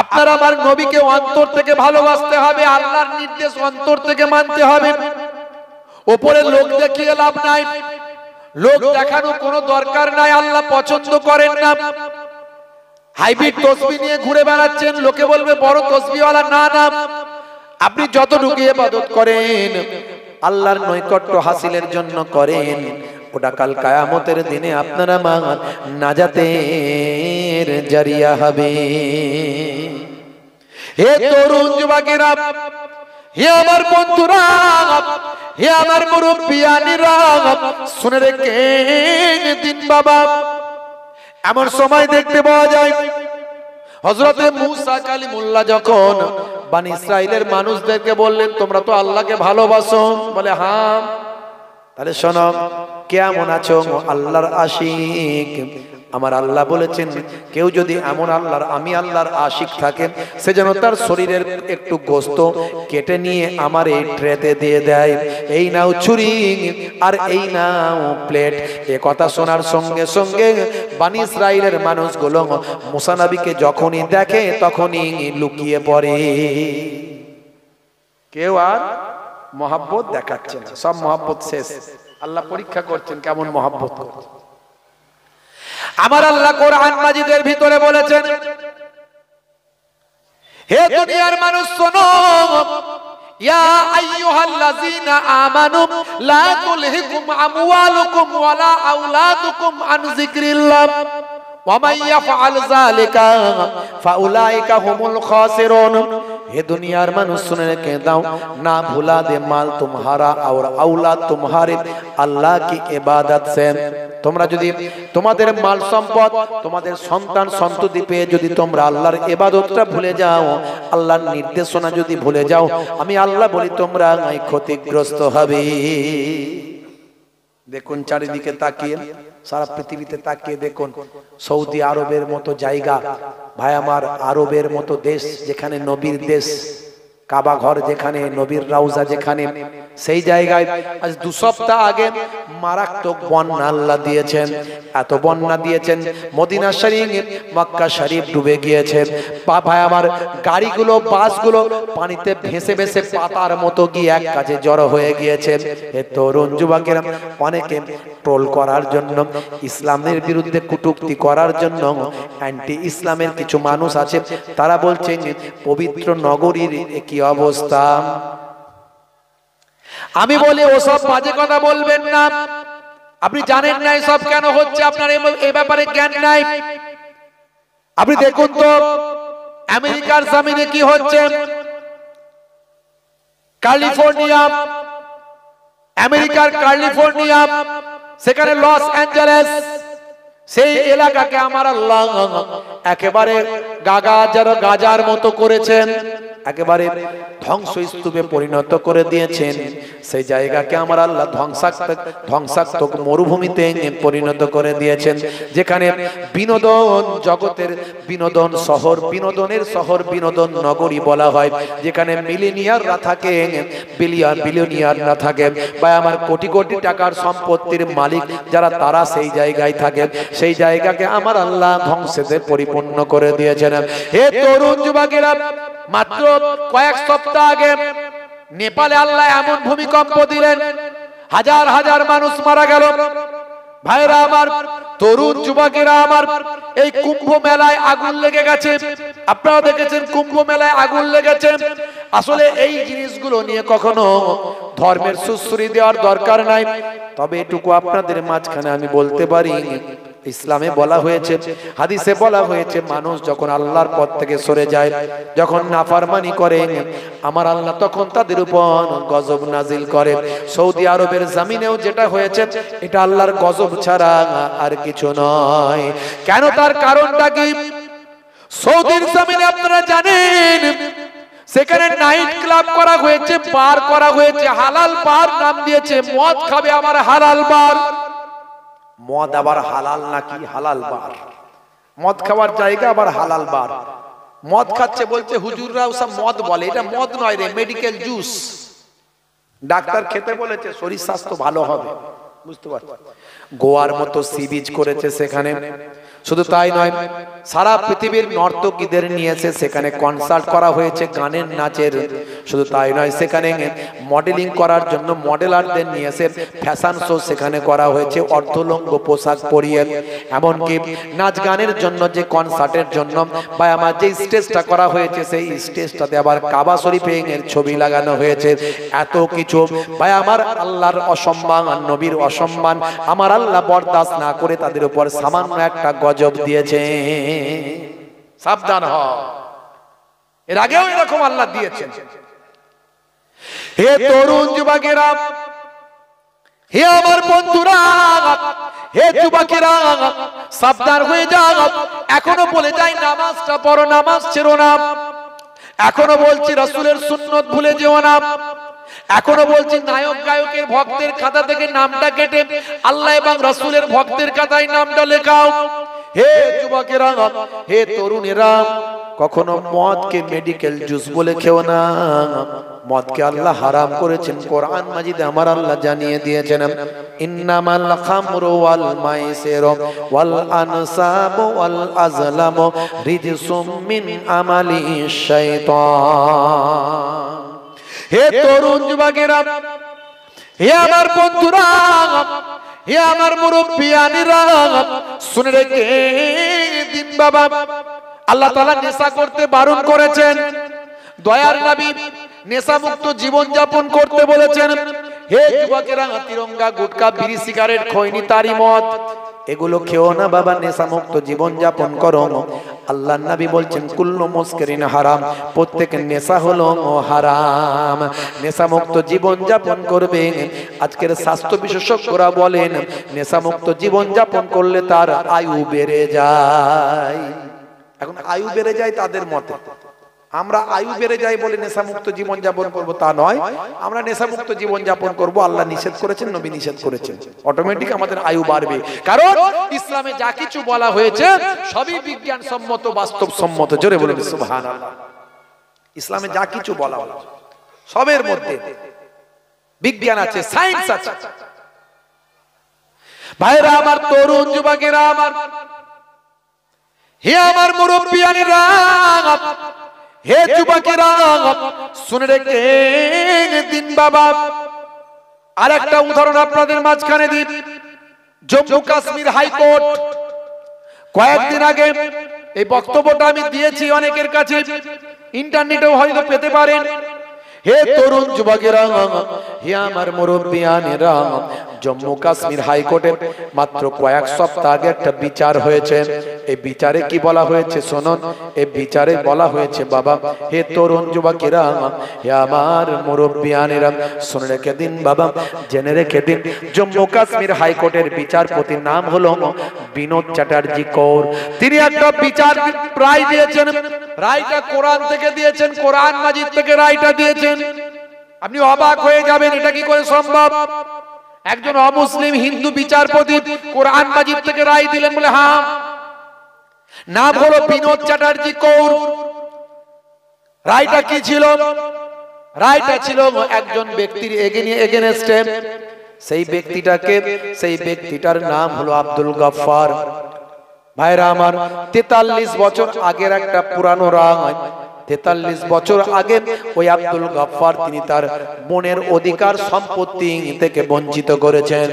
S1: আপনার আমার নবীকে অন্তর থেকে ভালোবাসতে হবে, আল্লাহর নির্দেশ অন্তর থেকে মানতে হবে। উপরে লোক দেখিয়ে লাভ নাই, লোক দেখানো কোনো দরকার নাই, আল্লাহ পছন্দ করেন না। হাইব্রিড তসবিহ নিয়ে ঘুরে বেড়াচ্ছেন, লোকে বলবে বড় তসবিহওয়ালা। না না, আপনি যতটুকু ইবাদত করেন আল্লাহর নৈকট্য হাসিলের জন্য করেন, ওটা কাল কিয়ামতের দিনে আপনারা নাজাতের জারিয়া হবে। হে তরুণ যুবকেরা, হে আমার বন্ধুরা, হে আমার মুরব্বিয়ানিরা, শুনে রেখেন দিন বাবা। এমন সময় দেখতে পাওয়া যায় হযরতে মূসা কালিমুল্লাহ যখন বনি ইসরাইলের মানুষদেরকে বললেন তোমরা তো আল্লাহকে ভালোবাসো, বলে হ্যাঁ। তাহলে শোনো, কেমন আছো আল্লাহর আশিক? আমার আল্লাহ বলেছেন কেউ যদি এমন আল্লাহর, আমি আল্লাহর আশিক থাকে, সে যেন তার শরীরের একটু গোশত কেটে নিয়ে আমার এই ট্রেতে দিয়ে দেয়। এই নাও ছুরি আর এই নাও প্লেট। এ কথা শোনার সঙ্গে সঙ্গে বনি ইসরাইলের মানুষগুলো মূসা নবীকে যখনই দেখে তখনই লুকিয়ে পড়ে। কেউ আর মহব্বত দেখাচ্ছে না, সব মহব্বত শেষ। আল্লাহ পরীক্ষা করছেন কেমন মহব্বত করছে। আমার আল্লাহ কোরআন মাজিদের ভিতরে বলেছেন, হে দুনিয়ার মানুষ শোনো, ইয়া আইয়ুহাল্লাযীনা আমানু লা তুলহিকুম আমওয়ালুকুম ওয়ালা আওলাদুকুম আন যিকরিল্লাহ ওয়া মান ইয়াফআল যালিকা ফাউলাইকা হুমুল খাসিরুন। हे दुनियार মানুষ सुन के दाओ, ना भुला दे माल तुम्हारा और औलाद तुम्हारे अल्लाह की इबादत से। তোমরা যদি তোমাদের মাল সম্পদ, তোমাদের সন্তান সন্ততি পেয়ে যদি তোমরা আল্লাহর ইবাদতটা ভুলে যাও, আল্লাহর নির্দেশনা যদি ভুলে যাও, আমি আল্লাহ বলি তোমরা ক্ষতিগ্রস্ত হবে। দেখুন চারিদিকে তাকিয়ে, সারা পৃথিবীতে তাকিয়ে দেখুন, সৌদি আরবের মতো জায়গা, ভাই আমার, আরবের মতো দেশ, যেখানে নবীর দেশ, কাবা ঘর যেখানে, নবীর রাউজা যেখানে, সেই জায়গায় আজ 2 সপ্তাহ আগে মারাত্মক বন্যা আল্লাহ দিয়েছেন। এত বন্যা দিয়েছেন, মদিনা শরীফ, মক্কা শরীফ ডুবে গিয়েছে। ভাই আমার, গাড়িগুলো, বাসগুলো পানিতে ভেসে ভেসে পাতার মতো গিয়ে এক কাছে জড়ো হয়ে গিয়েছে। এ তরুণ যুবকেরা অনেকে ট্রোল করার জন্য, ইসলামের বিরুদ্ধে কটূক্তি করার জন্য, অ্যান্টি ইসলামের কিছু মানুষ আছে, তারা বলছেন পবিত্র নগরীর কি অবস্থা। আমি বলি ওসব বাজে কথা বলবেন না। আপনি জানেন না এসব কেন হচ্ছে, আপনার এই ব্যাপারে জ্ঞান নাই। আপনি দেখুন তো আমেরিকার জমিনে কি হচ্ছে। ক্যালিফোর্নিয়া, আমেরিকার ক্যালিফোর্নিয়া, সেখানে লস অ্যাঞ্জেলেস, সেই এলাকাকে আমার আল্লাহ একেবারে গাজার মতো করেছেন, একেবারে ধ্বংসস্তূপে পরিণত করে দিয়েছেন। সেই জায়গাকে আমার আল্লাহ ধ্বংসাত্মক মরুভূমিতে পরিণত করে দিয়েছেন, যেখানে বিনোদন জগতের বিনোদন শহর, বিনোদনের শহর, বিনোদন নগরী বলা হয়, যেখানে মিলিনিয়াররা থাকে, বিলিয়নিয়াররা থাকে, বা আমার কোটি কোটি টাকার সম্পত্তির মালিক যারা, তারা সেই জায়গায় থাকে। সেই জায়গাকে আমার আল্লাহ ধ্বংসেতে পরিপূর্ণ করে দিয়েছেন। হে তরুণ যুবকেরা, মাত্র কয়েক সপ্তাহ আগে নেপালে আল্লাহ এমন ভূমিকম্প দিলেন, হাজার হাজার মানুষ মারা গেল। ভাইরা আমার, তরুণ যুবকেরা আমার, এই কুম্ভ মেলায় আগুন লেগে গেছে। আপনারা দেখেছেন কুম্ভ মেলায় আগুন লেগেছে। আসলে এই জিনিসগুলো নিয়ে কখনো ধর্মের সুশ্রী দেওয়ার দরকার নাই। তবে এটুকু আপনাদের মাঝখানে আমি বলতে পারি, ইসলামে বলা হয়েছে, হাদিসে বলা হয়েছে, মানুষ যখন আল্লাহর পথ থেকে সরে যায়, যখন নাফরমানি করে, আমার আল্লাহ তখন তাদের উপর গজব নাজিল করে। সৌদি আরবের জমিনেও যেটা হয়েছে, এটা আল্লাহর গজব ছাড়া আর কিছু নয়। কেন? তার কারণটা কি? সৌদির জমিনে আপনারা জানেন, সেখানে নাইট ক্লাব করা হয়েছে, বার করা হয়েছে, হালাল বার নাম দিয়েছে। মদ খাবে আবার হালাল বার। মদ আবার হালাল নাকি? হালাল বার। মদ খাওয়ার জায়গা আবার হালাল বার। মদ খাচ্ছে বলছে হুজুররাও সব মদ বলে, এটা মদ নয় রে, মেডিকেল জুস। ডাক্তার খেতে বলেছে, শরীর স্বাস্থ্য ভালো হবে। বুঝতে পারছেন? গোয়ার মতো সি বিচ করেছে সেখানে। শুধু তাই নয়, সারা পৃথিবীর নর্তকীদের নিয়েছে, সেখানে কনসার্ট করা হয়েছে গানের নাচের। শুধু তাই নয়, সেখানে মডেলিং করার জন্য মডেলারদের নিয়েছে, ফ্যাশন শো সেখানে করা হয়েছে অর্ধলঙ্গ পোশাক পরিয়ে। এমনকি নাচ গানের জন্য যে কনসার্টের জন্য বা আমার যে স্টেজটা করা হয়েছে, সেই স্টেজটাতে আবার কাবা শরীফের ছবি লাগানো হয়েছে। এত কিছু ভাই, আমার আল্লাহর অসম্মান, নবীর অসম্মান আমার আল্লাহ বরদাস্ত না করে তাদের উপর সামান্য একটা গজব দিয়েছে। সাবধান হও, এর আগেও এরকম আল্লাহ দিয়েছেন। হে তরুণ যুবকেরা, হে আমার বন্ধুরা, হে যুবকেরা, সাবধান হয়ে যাও। এখনো বলে যাই নামাজটা পড়ো, নামাজ ছেড়ো না। এখনো বলছি রাসূলের সুন্নত ভুলে যেও না। এখনো বলছি নায়ক গায়কের ভক্তের খাতা থেকে নামটা কেটে আল্লাহ এবং রাসূলের ভক্তের খাতায় নামটা লেখাও। হে যুবকেরা, হে তরুণেরা, কখনো মদকে মেডিকেল জুস বলে খেও না। মদকে আল্লাহ হারাম করেছেন, কোরআন মাজিদে আমার আল্লাহ জানিয়ে দিয়েছেন, ইন্নামাল খামরু ওয়াল মাইসিরু ওয়াল আনসাবু ওয়াল আজলামু রিজসুম মিন আমালি শাইতান। হে তরুণ যুবকেরা, হে আমার বন্ধুরা, হে আমার মুরব্বিয়ানিরা, শুনে রেখে দিন বাবা, আল্লাহ তাআলা নেশা করতে বারণ করেছেন। দয়ার নবী নেশা মুক্ত জীবন যাপন করতে বলেছেন। হে যুবকেরা, তিরঙ্গা, গুটকা, বিড়ি, সিগারেট, খৈনি, তারি, মদ এগুলো খেও না বাবা, নেশা মুক্ত জীবন যাপন করো। আল্লাহর নবী বলছেন, কুল্লু মুসকিরিন হারাম, প্রত্যেকের নেশা হলো হারাম। নেশা মুক্ত জীবন যাপন করবে। আজকের স্বাস্থ্য বিশেষজ্ঞরা বলেন, নেশা মুক্ত জীবন যাপন করলে তার আয়ু বেড়ে যায়। এখন আয়ু বেড়ে যায় তাদের মতে, আমরা আয়ু বেড়ে যায় বলে নেশা মুক্ত জীবন যাপন করবো তা নয়। আমরা নেশা মুক্ত জীবন যাপন করবো, আল্লাহ নিষেধ করেছেন, নবী নিষেধ করেছেন, অটোমেটিক আমাদের আয়ু বাড়বে। কারণ ইসলামে যা কিছু বলা হয়েছে সবই বিজ্ঞান সম্মত, বাস্তব সম্মত। জোরে বলুন সুবহানাল্লাহ। ইসলামে যা কিছু বলা হয়েছে সবের মধ্যে বিজ্ঞান আছে, সায়েন্স আছে। ভাইরা আমার, তরুণ যুবকেরা আমার, হে আমার মুরব্বিয়ানিরা, হে যুবকেরা, শুনে রেখে দিন বাবা। আর একটা উদাহরণ আপনাদের মাঝখানে দিন। জম্মু কাশ্মীর হাইকোর্ট কয়েকদিন আগে এই বক্তব্যটা আমি দিয়েছি অনেকের কাছে, ইন্টারনেটেও হয়তো পেতে পারেন। হে তরুণ যুবকেরা, হে আমার মুরব্বিয়ানেরা, জম্মু কাশ্মীর হাইকোর্টে মাত্র কয়েক সপ্তাহ আগে একটা বিচার হয়েছে। এই বিচারে কি বলা হয়েছে শুনুন। এই বিচারে বলা হয়েছে বাবা, হে তরুণ যুবকেরা, হে আমার মুরব্বিয়ানেরা, শুনে রেখে দিন বাবা, জেনে রেখে দিন। জম্মু কাশ্মীর হাইকোর্টের বিচারপতির নাম হলো বিনোদ চ্যাটার্জি কৌর। তিনি একটা বিচার রায় দিয়েছেন। রায়টা কোরআন থেকে দিয়েছেন, কোরআন মাজিদ থেকে রায়টা দিয়েছেন। আপনি অবাক হয়ে যাবেন, এটা কি করে সম্ভব? একজন অমুসলিম হিন্দু বিচারপতি কোরআন মাজিদ থেকে রায় দিলেন বলে? হ্যাঁ, নাম হলো বিনোদ চ্যাটার্জি কৌর। রায়টা কি ছিল? রায়টা ছিল একজন ব্যক্তির এগেনস্টে। সেই ব্যক্তিটার নাম হলো আব্দুল গফফার। ভাইরা আমার, 43 বছর আগের একটা পুরানো রায়, 43 বছর আগে ওই আব্দুল গাফফার তিনি তার বোনের অধিকার সম্পত্তি থেকে বঞ্চিত করেছেন।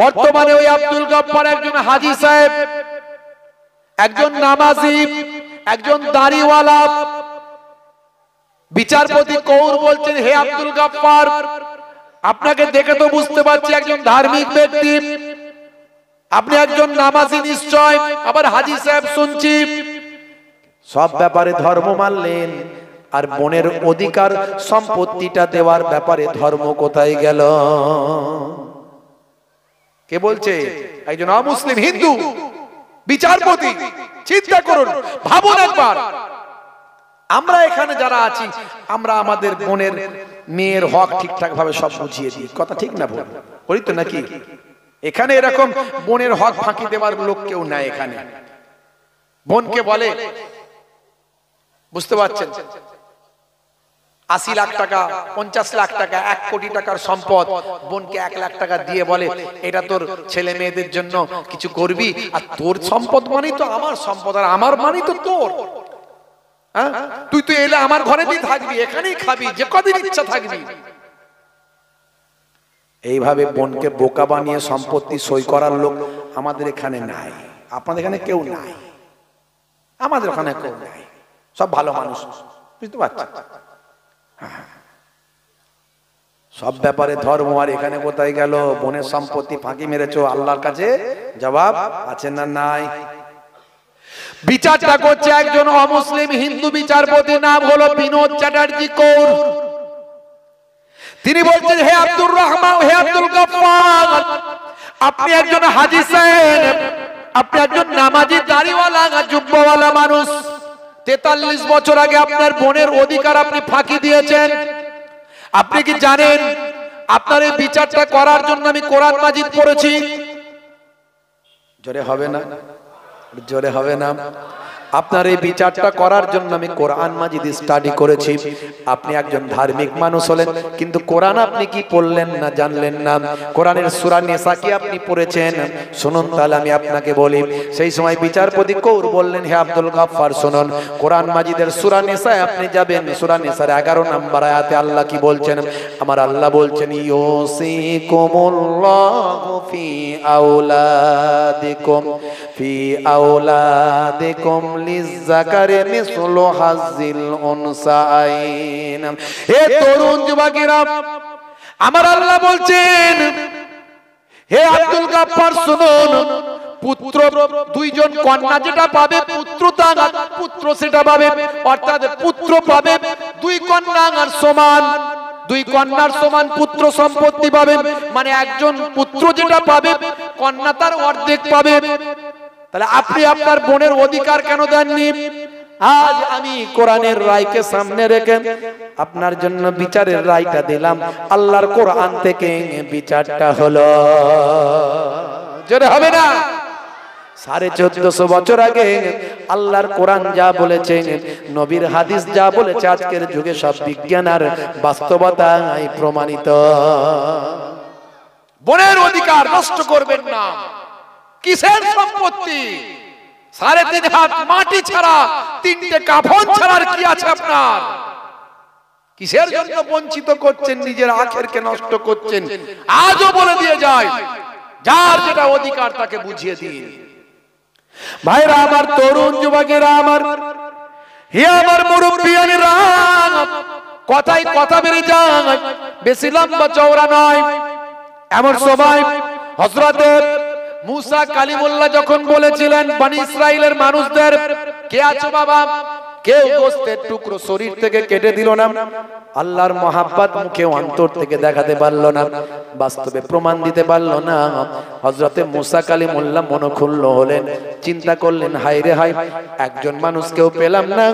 S1: বর্তমানে ওই আব্দুল গাফফার একজন হাজী সাহেব, একজন নামাজি, একজন দাড়িওয়ালা। বিচারপতি কৌর বলছেন, হে আব্দুল গাফফার, আপনাকে দেখে তো বুঝতে পারছি একজন ধার্মিক ব্যক্তি, আপনি একজন নামাজি নিশ্চয়, আবার হাজী সাহেব শুনছি। সব ব্যাপারে ধর্ম মানলেন, আর বোনের অধিকার সম্পত্তিটা দেওয়ার ব্যাপারে ধর্ম কোথায় গেল? কে বলছে? একজন অমুসলিম হিন্দু বিচারপতি। চিন্তা করুন, ভাবুন একবার। আমরা এখানে যারা আছি, আমরা আমাদের বোনের মেয়ের হক ঠিকঠাক ভাবে সব বুঝিয়ে দিই, কথা ঠিক না ভুল বলি তো নাকি? এখানে এরকম বোনের হক ফাঁকি দেওয়ার লোক কেউ নাই। এখানে বোনকে বলে, বুঝতে পারছেন, 80 লাখ টাকা, 50 লাখ টাকা, 1 কোটি টাকার সম্পদ বোনকে 1 লাখ টাকা দিয়ে বলে, এটা তোর ছেলে মেয়েদের জন্য কিছু করবি, আর তোর সম্পদ মানেই তো আমার সম্পদ, আর আমার মানেই তো তোর। তুই তো এলে আমার ঘরেতেই থাকবি, এখানেই খাবি, যে কদিন ইচ্ছা থাকবি। এইভাবে বোনকে বোকা বানিয়ে সম্পত্তি সই করার লোক আমাদের এখানে নাই। আপনাদের এখানে কেউ নাই, আমাদের ওখানে কেউ নাই, সব ভালো মানুষ, বুঝতে পারছেন? সব ব্যাপারে ধর্ম, আর এখানে কোথায় গেল? বোনের সম্পত্তি ফাঁকি মেরেছো, আল্লাহর কাছে জবাব আছে না নাই? বিচারটা করছে একজন অমুসলিম হিন্দু বিচারপতি, নাম হলো বিনোদ চ্যাটার্জি কৌর। তিনি বলছেন, হে আব্দুর রহমান, হে আব্দুল গাফফার, আপনি একজন হাজী সাহেব, আপনি একজন নামাজি দাড়িওয়ালা জুব্বাওয়ালা মানুষ। 43 বছর আগে আপনার বোনের অধিকার আপনি ফাঁকি দিয়েছেন। আপনি কি জানেন, আপনার এই বিচারটা করার জন্য আমি কোরআন মাজিদ পড়েছি। জোরে হবে না? জোরে হবে না? আপনার এই বিচারটা করার জন্য আমি কোরআন মাজিদ স্টাডি করেছি। আপনি একজন ধার্মিক মানুষ হলেন, কিন্তু কোরআন আপনি কি পড়লেন না, জানলেন না। কোরআনের সূরা নিসা কি আপনি পড়েছেন? শুনুন তাহলে আমি আপনাকে বলি। সেই সময় বিচারপতি কৌর বললেন, হে আব্দুল গাফফার শুনুন, কোরআন মাজিদের সূরা নিসায় আপনি যাবেন। সূরা নিসার 11 নম্বর আয়াতে আল্লাহ কি বলছেন? আমার আল্লাহ বলছেন, ইউসিকুমুল্লাহু ফি আওলাদিকুম ফি আওলাদিকুম লিযাকারি মিসলু হাযিল উনসায়াইন। হে তরুণ যুবকেরা, আমার আল্লাহ বলছেন, হে আব্দুল গাফফার শুনুন, পুত্র দুইজন কন্যা যেটা পাবে পুত্র সেটা পাবে, অর্থাৎ পুত্র পাবে 2 কন্যার সমান, 2 কন্যার সমান পুত্র সম্পত্তি পাবে। মানে একজন পুত্র যেটা পাবে, কন্যা তার অর্ধেক পাবে। তাহলে আপনি আপনার বোনের অধিকার কেন দেননি? আজ আমি কোরআনের রায়কে সামনে রেখে আপনার জন্য বিচারের রায়টা দিলাম। আল্লাহর কোরআন থেকে বিচারটা হলো। জোরে হবে না? 1450 বছর আগে আল্লাহর কোরআন যা বলেছে, নবীর হাদিস যা বলেছে, আজকের যুগে সব বিজ্ঞান আর বাস্তবতায় প্রমাণিত। বোনের অধিকার নষ্ট করবেন না। কিসের সম্পত্তি? 3.5 হাত মাটি ছাড়া, 3টে কাফন ছাড়ার কি আছে আপনার? কিসের জন্য বঞ্চিত করছেন? নিজের আখেরকে নষ্ট করছেন। আজও বলে দিয়ে যায়, যার যেটা অধিকার তাকে বুঝিয়ে দিন। ভাইরা আমার, তরুণ যুবকেরা আমার, হে আমার মুরব্বিয়ানেরা, কথাই কথা বেরিয়ে যায়, বেশি লম্বা চওড়া নয়। এমন সময় হযরতে মুসা কালিমুল্লাহ যখন বলেছিলেন বনি ইসরাইলের মানুষদের, কে আছো বাবা? কেউ গোশতের টুকরো শরীর থেকে কেটে দিল না। আল্লাহর মহাব্বত মুখে অন্তর থেকে দেখাতে পারলো না, বাস্তবে প্রমাণ দিতে পারলো না। হযরতে মুসা কালিমুল্লাহ মনক্ষুণ্ণ হলেন, চিন্তা করলেন, হায় রে হায়, একজন মানুষকেও পেলাম না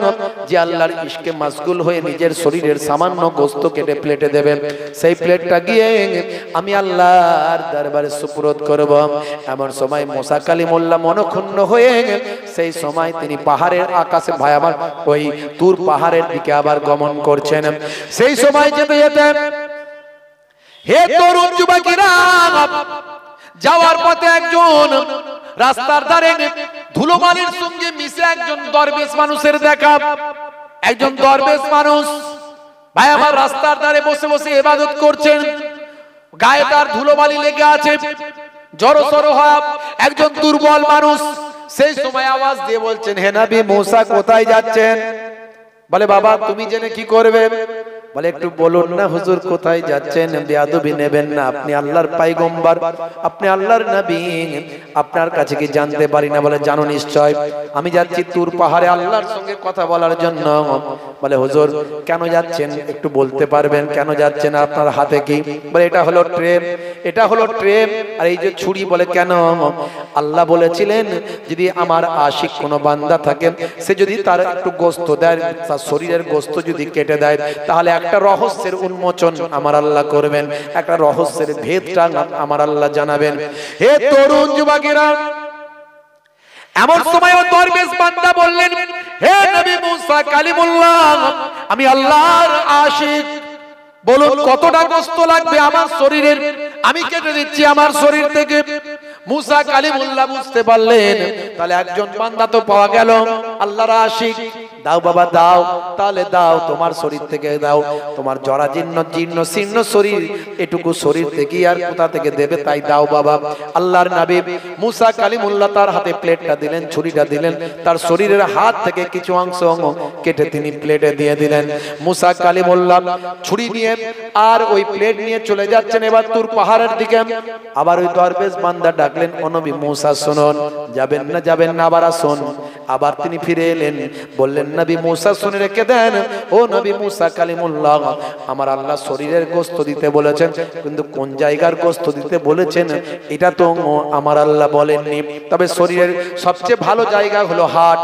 S1: যে আল্লাহর ইশকে মাশগুল হয়ে নিজের শরীরের সামান্য গোশত কেটে প্লেটে দেবে। সেই প্লেটটা গিয়ে আমি আল্লাহর দরবারে সুপুরত করব। এমন সময় মুসা কালিমুল্লাহ মনক্ষুণ্ণ হয়ে সেই সময় তিনি পাহাড়ের আকাশে, ভাই আমার, ওই তুর পাহাড়ের দিকে আবার গমন করছেন। সেই সময় যেতে যেতে, হে তরুণ যুবকেরা, যাওয়ার পথে একজন রাস্তার ধারে ধুলোবালির সঙ্গে মিশে একজন দরবেশ মানুষের দেখা। একজন দরবেশ মানুষ ভাই আমার রাস্তার ধারে বসে বসে ইবাদত করছেন, গায়ে তার ধুলোবালি লেগে আছে, জড়সড় হয়। একজন দুর্বল মানুষ সেই সময় আওয়াজ দিয়ে বলছেন, হে নবী মুসা কোথায় যাচ্ছেন? বলে বাবা তুমি জেনে কি করবে? বলে একটু বলুন না হুজুর কোথায় যাচ্ছেন? বেয়াদবি নেবেন না, আপনি আল্লাহর পয়গম্বর, আপনি আল্লাহর নবী, আপনার কাছে কি জানতে পারি না? বলে জানো নিশ্চয়, আমি যাচ্ছি তুর পাহাড়ে আল্লাহর সঙ্গে কথা বলার জন্য। বলে হুজুর কেন যাচ্ছেন একটু বলতে পারবেন, কেন যাচ্ছেন? আপনার হাতে কি? বলে এটা হলো ট্রেন, এটা হলো ট্রেন। আর এই যে ছুরি, বলে কেন? আল্লাহ বলেছিলেন যদি আমার আশিক কোনো বান্দা থাকে, সে যদি তার একটু গোশত দেয়, তার শরীরের গোশত যদি কেটে দেয়, তাহলে একটা রহস্যের উন্মোচন আমার আল্লাহ করবেন, একটা রহস্যের ভেদটা আমার আল্লাহ জানাবেন। হে তরুণ যুবকেরা, এমন সময় ওই দরবেশ বান্দা বললেন, হে নবী মুসা কালিমুল্লাহ, আমি আল্লাহর আশিক, বলুন কতটা গোশত লাগবে আমার শরীরের, আমি কেটে দিচ্ছি আমার শরীর থেকে। মুসা কালিমুল্লাহ বুঝতে পারলেন তাহলে একজন বান্দা তো পাওয়া গেল আল্লাহর আশিক। দাও বাবা দাও, তাহলে দাও, তোমার শরীর থেকে দাও, তোমার জরাজীর্ণ জীর্ণ শীর্ণ শরীর, এটুকু শরীর থেকে আর কোথা থেকে দেবে, তাই দাও বাবা। আল্লাহর নবী মুসা কালিমুল্লাহ তার হাতে প্লেটটা দিলেন, ছুরিটা দিলেন, তার শরীরের হাত থেকে কিছু অংশ কেটে তিনি প্লেটে দিয়ে দিলেন। মুসা কালিমুল্লাহ ছুরি নিয়ে আর ওই প্লেট নিয়ে চলে যাচ্ছেন এবার তুর পাহাড়ের দিকে। আবার ওই দরবেশ বান্দা ডাকলেন, ও নবী মুসা শুনুন, যাবেন না যাবেন না, আবার আসুন। আবার তিনি ফিরে এলেন, বললেন নবী মুসা শুনে রেখে দেন, ও নবী মুসা কালিমুল্লাহ, আমার আল্লাহ শরীরের গোশত দিতে বলেছেন, কিন্তু কোন জায়গার গোশত দিতে বলেছেন এটা তো আমার আল্লাহ বলেননি। তবে শরীরের সবচেয়ে ভালো জায়গা হলো হাট,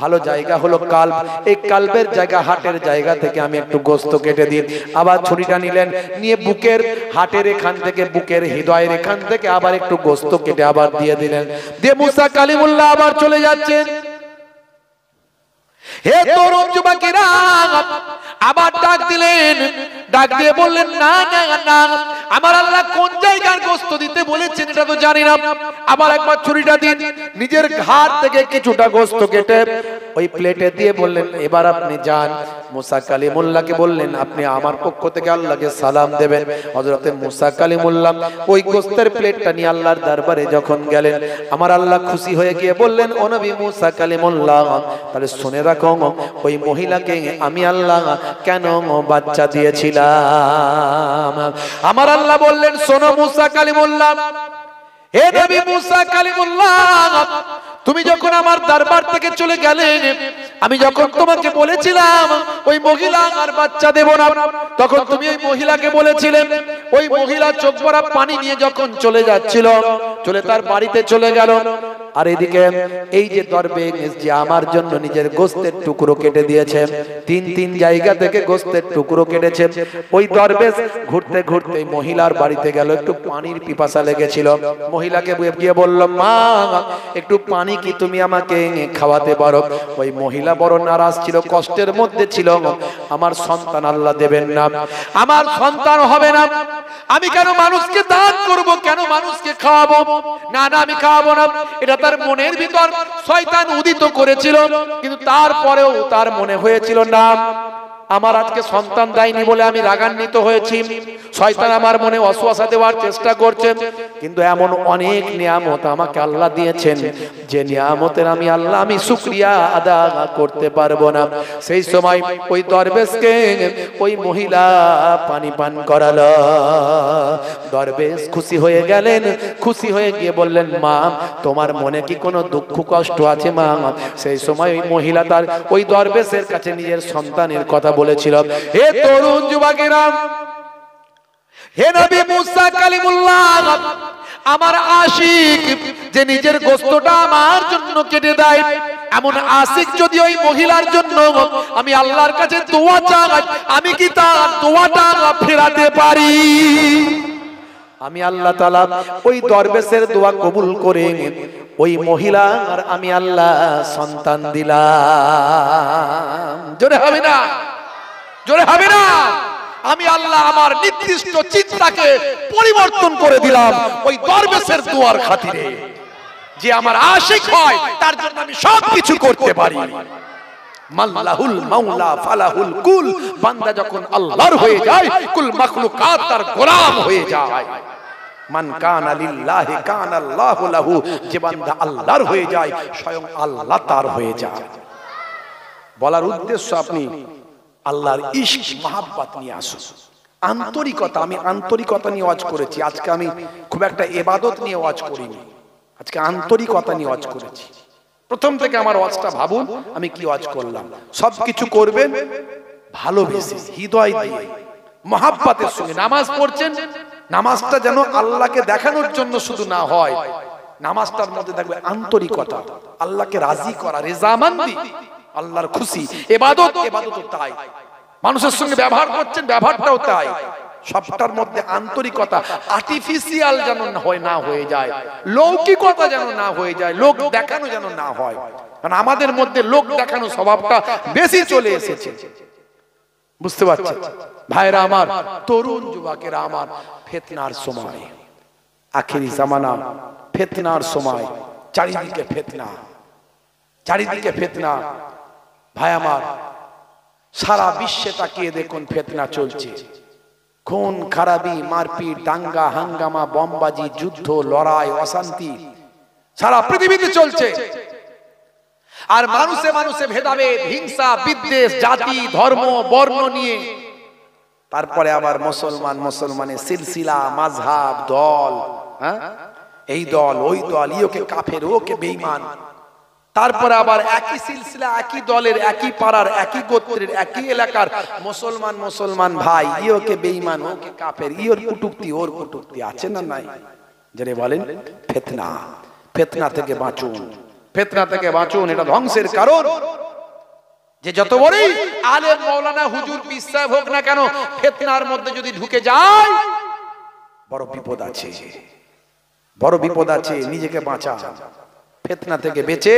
S1: ভালো জায়গা হলো কাল্ব, এই কাল্বের জায়গা, হাটের জায়গা থেকে আমি একটু গোশত কেটে দিই। আবার ছুরিটা নিলেন, নিয়ে বুকের হাটের এখান থেকে, বুকের হৃদয়ের এখান থেকে আবার একটু গোশত কেটে আবার দিয়ে দিলেন। দিয়ে মুসা কালিমুল্লাহ আবার চলে যাচ্ছেন। হে তরুণ যুবকেরা, আবার ডাক দিলেন, ডাক দিয়ে বললেন, না না না, আমার আল্লাহ কোন জায়গার গোশত দিতে বলেছেন এটা তো জানি না। আবার একবার ছুরিটা দিন, নিজের ঘাট থেকে কিছুটা গোশত কেটে ওই প্লেটে দিয়ে বললেন, এবার আপনি যান। মুসা কালিমুল্লাহকে বললেন, আপনি আমার পক্ষ থেকে আল্লাহকে সালাম দেবেন। হযরতে মুসা কালিমুল্লাহ ওই গোশতের প্লেটটা নিয়ে আল্লাহর দরবারে যখন গেলেন, আমার আল্লাহ খুশি হয়ে গিয়ে বললেন, ও নবী মুসা কালিমুল্লাহ, তাহলে শুনে রাখো, ওই মহিলাকে আমি আল্লাহ কেন বাচ্চা দিয়েছিলাম। আমার আল্লাহ বললেন, শোনো মুসা কালিমুল্লাহ, হে নবী মুসা কালিমুল্লাহ, তুমি যখন আমার দরবার থেকে চলে গেলেন, আমি যখন তোমাকে বলেছিলাম ওই মহিলা আর বাচ্চা দেব না, তখন তুমি ওই মহিলাকে বলেছিলেন। ওই মহিলা চোখ ভরা পানি নিয়ে যখন চলে যাচ্ছিল, চলে তার বাড়িতে চলে গেল। আর এদিকে এই যে দরবেশ যে আমার জন্য নিজের গোশতের টুকরো কেটে দিয়েছে, তিন জায়গা থেকে গোশতের টুকরো কেটেছে, ওই দরবেশ ঘুরতে ঘুরতে মহিলার বাড়িতে গেল, একটু পানির পিপাসা লেগেছিল। মহিলাকে গিয়ে বলল, মা একটু পানি কি তুমি আমাকে খাওয়াতে পারো? ওই মহিলা বড় নারাজ ছিল, কষ্টের মধ্যে ছিল, আমার সন্তান আল্লাহ দেবেন না, আমার সন্তান হবে না, আমি কেন মানুষকে দান করব, কেন মানুষকে খাওয়াবো? না না আমি খাওয়াবো না। এটা তার মনের ভিতর শয়তান উদিত করেছিল, কিন্তু তারপরেও তার মনে হয়েছিল না, আমার আজকে সন্তান দেয়নি বলে আমি রাগান্বিত হয়েছি, শয়তান আমার মনে ওয়াসওয়াসা দেওয়ার চেষ্টা করছে। কিন্তু এমন অনেক নিয়ামত আমাকে আল্লাহ দিয়েছেন, যে নিয়ামতের আমি আল্লাহ আমি শুকরিয়া আদা করতে পারবো না। সেই সময় ওই দরবেশকে ওই মহিলা পানি পান করালো। দরবেশ খুশি হয়ে গেলেন, খুশি হয়ে গিয়ে বললেন, মা তোমার মনে কি কোনো দুঃখ কষ্ট আছে মা? সেই সময় ওই মহিলা তার ওই দরবেশের কাছে নিজের সন্তানের কথা বলেছিল। হে তরুণ যুবকেরা, হে নবী মুসা কালিমুল্লাহ, আমার আশিক যে নিজের গোশতটা আমার জন্য কেটে দেয়, এমন আশিক যদি ওই মহিলার জন্য আমি আল্লাহর কাছে দোয়া চাই, আমি কি তার দোয়াটা ফেরাতে পারি? আমি আল্লাহ তাআলা ওই দরবেশের দোয়া কবুল করে ওই মহিলা আর আমি আল্লাহ সন্তান দিলাম। জোরে হবে না, জোরে হবে না। আমি আল্লাহ আমার নির্দিষ্ট চিন্তাকে পরিবর্তন করে দিলাম ওই দরবেশের দোয়ার খাতিরে। যে আমার আশিক হয় তার জন্য আমি সবকিছু করতে পারি। মাল্লাহুল মাওলা ফালাহুল কুল, বান্দা যখন আল্লাহর হয়ে যায় কুল মাখলুকাত তার গোলাম হয়ে যায়। মান কানা লিল্লাহি কানা আল্লাহু লাহু, যে বান্দা আল্লাহর হয়ে যায় স্বয়ং আল্লাহ তার হয়ে যায়। বলার উদ্দেশ্য আপনি আল্লাহর ইশক মহাব্বত নিয়ে আসুন, আন্তরিকতা। আমি আন্তরিকতা নিয়ে ওয়াজ করেছি, আজকে আমি খুব একটা ইবাদত নিয়ে ওয়াজ করিনি, আজকে আন্তরিকতা নিয়ে ওয়াজ করেছি। প্রথম থেকে আমার ওয়াজটা ভাবুন আমি কি ওয়াজ করলাম। সবকিছু করবেন ভালোবেসে, হৃদয় দিয়ে, মহাব্বতের সঙ্গে। নামাজ পড়ছেন, নামাজটা যেন আল্লাহকে দেখানোর জন্য শুধু না হয়, নামাজটার মধ্যে থাকবে আন্তরিকতা, আল্লাহকে রাজি করা, রেজামান্দি, আল্লাহর খুশি। ইবাদত, ইবাদতও তাই। মানুষের সঙ্গে ব্যবহার করছেন, ব্যবহারটাও তাই। সবটার মধ্যে আন্তরিকতা, আর্টিফিশিয়াল যেন না হয়ে যায়, লৌকিকতা যেন না হয়ে যায়, লোক দেখানো যেন না হয়। কারণ আমাদের মধ্যে লোক দেখানো স্বভাবটা বেশি চলে এসেছে, বুঝতে পারছেন ভাইরা আমার, তরুণ যুবকেরা আমার। ফিতনার সময়, আখেরি জামানা, ফিতনার সময়, চারিদিকে ফিতনা, চারিদিকে ফিতনা। ভাই আমার, সারা বিশ্বে তাকিয়ে দেখুন ফিতনা চলছে। খুন খারাপি, মারপিট, দাঙ্গা হাঙ্গামা, বোমবাজি, যুদ্ধ, লড়াই, অশান্তি সারা পৃথিবীতে চলছে। আর মানুষে মানুষে ভেদাভেদ, হিংসা, বিদ্বেষ, জাতি, ধর্ম, বর্ণ নিয়ে। তারপরে আবার মুসলমান, মুসলমানের সিলসিলা, মাযহাব, দল, এই দল ওই দল, ইওকে কাফের, ওকে বেঈমান। তারপরে আবার একই সিলসিলা, একই দলের, একই পাড়ার, একই গোত্রের, একই এলাকার মুসলমান মুসলমান ভাই, ইওকে বেঈমান, ওকে কাফের, ইওর কুটুক্তি, ওর কুটুক্তি, আছে না নাই? যারা বলেন ফিতনা, ফিতনা থেকে বাঁচুন, ফিতনা থেকে বাঁচুন। এটা ধ্বংসের কারণ। যে যত বড়ই আলেম, মাওলানা, হুজুর, পীর সাহেব হোক না কেন, ফিতনার মধ্যে যদি ঢুকে যায় বড় বিপদ আছে, বড় বিপদ আছে। নিজেকে বাঁচান ফিতনা থেকে বেঁচে।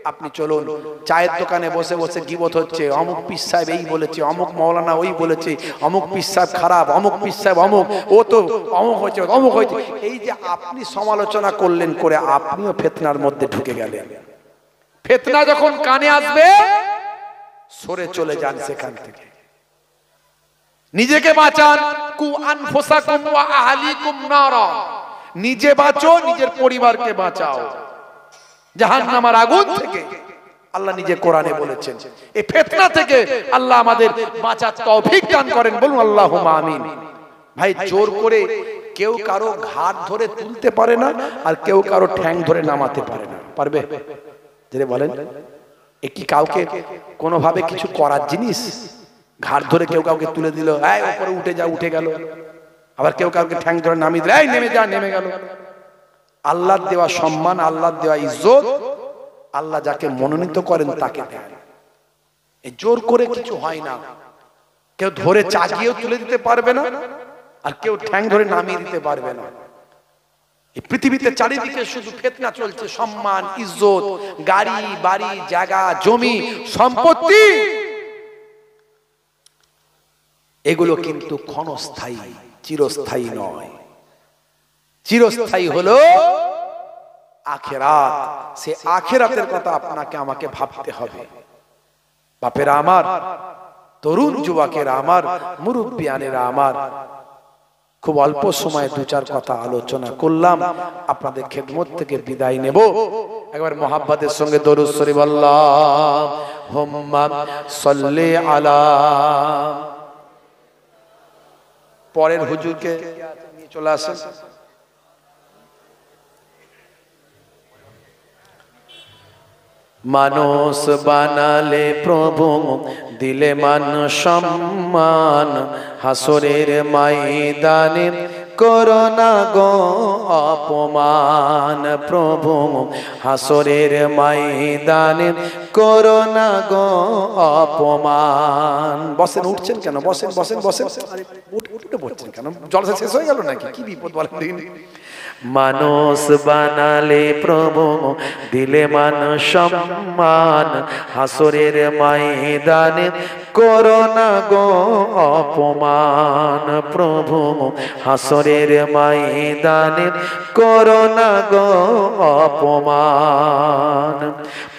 S1: আপনি চলুন, চায়ের দোকানে বসে বসে গীবত হচ্ছে, অমুক পীর সাহেব এই বলেছে, অমুক মাওলানা ওই বলেছে, অমুক পীর সাহেব খারাপ, অমুক পীর সাহেব অমুক, ও তো অমুক হয়েছে, অমুক হয়েছে। এই যে আপনি সমালোচনা করলেন, করে আপনিও ফিতনার মধ্যে ঢুকে গেলেন। ফিতনা যখন কানে আসবে সরে চলে যান সেখান থেকে, নিজেকে বাঁচান। কু আনফুসাকুম ওয়া আহলিকুম নারা, নিজে বাঁচো, নিজের পরিবারকে বাঁচাও জাহান্নামের আগুন থেকে। আল্লাহ নিজে কোরআনে বলেছেন। এই ফিতনা থেকে আল্লাহ আমাদের বাঁচার তৌফিক দান করেন, বলুন আল্লাহুম্মা আমিন। ভাই, জোর করে কেউ কারো ঘাট ধরে তুলতে পারে না, আর কেউ কারো ঠ্যাং ধরে নামাতে পারে না। পারবে? যে বলেন, এ কি কাউকে কোনোভাবে কিছু করার জিনিস? ঘাট ধরে কেউ কাউকে তুলে দিল, এই উপরে উঠে যা, উঠে গেল। আবার কেউ কাউকে ঠ্যাং ধরে নামিয়ে দিল, এই নেমে যা, নেমে গেল। আল্লাহর দেওয়া সম্মান, আল্লাহর দেওয়া ইজ্জত, আল্লাহ যাকে মনোনীত করেন তাকে দেন। এই জোর করে কিছু হয় না। কেউ ধরে চাগিয়েও তুলে দিতে পারবে না, আর কেউ ঠ্যাং ধরে নামিয়ে দিতে পারবে না। এই পৃথিবীতে চারিদিকে শুধু ফিতনা চলছে। সম্মান, ইজ্জত, গাড়ি বাড়ি, জায়গা জমি, সম্পত্তি, এগুলো কিন্তু ক্ষণস্থায়ী, চিরস্থায়ী নয়। চিরস্থায়ী হলো আখিরাত। সে আখিরাতের কথা আপনাকে আমাকে ভাবতে হবে। বাপেরা আমার, তরুণ যুবকেরা আমার, মুরব্বিয়ানেরা আমার, খুব অল্প সময়ে দু চার কথা আলোচনা করলাম। আপনাদের খেদমত থেকে বিদায় নেব। একবার মোহাব্বতের সঙ্গে দরুদ শরীফ আল্লাহুম্মা সাল্লি আলা। পরের হুজুরকে নিয়ে চলে আসেন। মানুষ বানালে প্রভু, দিলে মান সম্মান, হাসরের ময়দানে করোনা গো অপমান। প্রভু হাসরের ময়দানে করোনা গো অপমান। বসেন, উঠছেন কেন? বসেন বসেন বসেন, উঠে পড়ছেন কেন? জলসা শেষ হয়ে গেল নাকি? কি বিপদ বলেন। মানুষ বানালে প্রভু দিলে মান সম্মান, হাসরের ময়দানে করোনা গো অপমান, প্রভু হাসরের ময়দানে করোনা গো অপমান।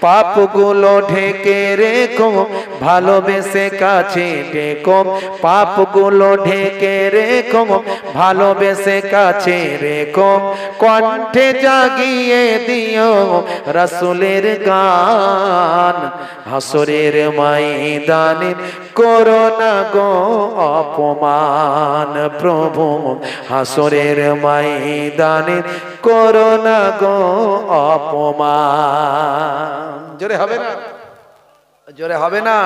S1: পাপগুলো ঢেকে রেখো ভালোবেসে কাছে ডেকো, পাপগুলো ঢেকে রেখো ভালোবেসে কাছে রেখো, কণ্ঠে জাগিয়ে দিও রাসূলের গান, হাসরের ময়দানে করোনা গো অপমান, প্রভু হাসরের ময়দানে করোনা গো অপমান। জোরে হবে না? জোরে হবে না?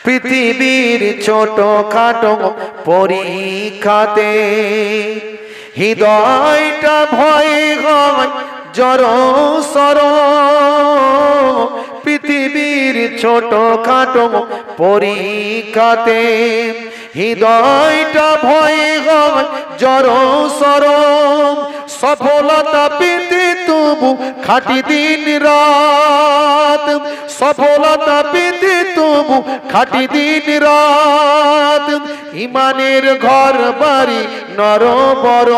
S1: পৃথিবীর ছোট খাটো পরীক্ষাতে হৃদয়টা ভয় হয় জড়সড়, পৃথিবীর ছোট খাটো পরীক্ষাতে হৃদয়টা ভয় হয় জড়সড়, সফলতা পেতে তবু খাটি দিন রাত, সফলতা পেতে তবু খাটি দিন রাত, ইমানের ঘর বাড়ি নরবর,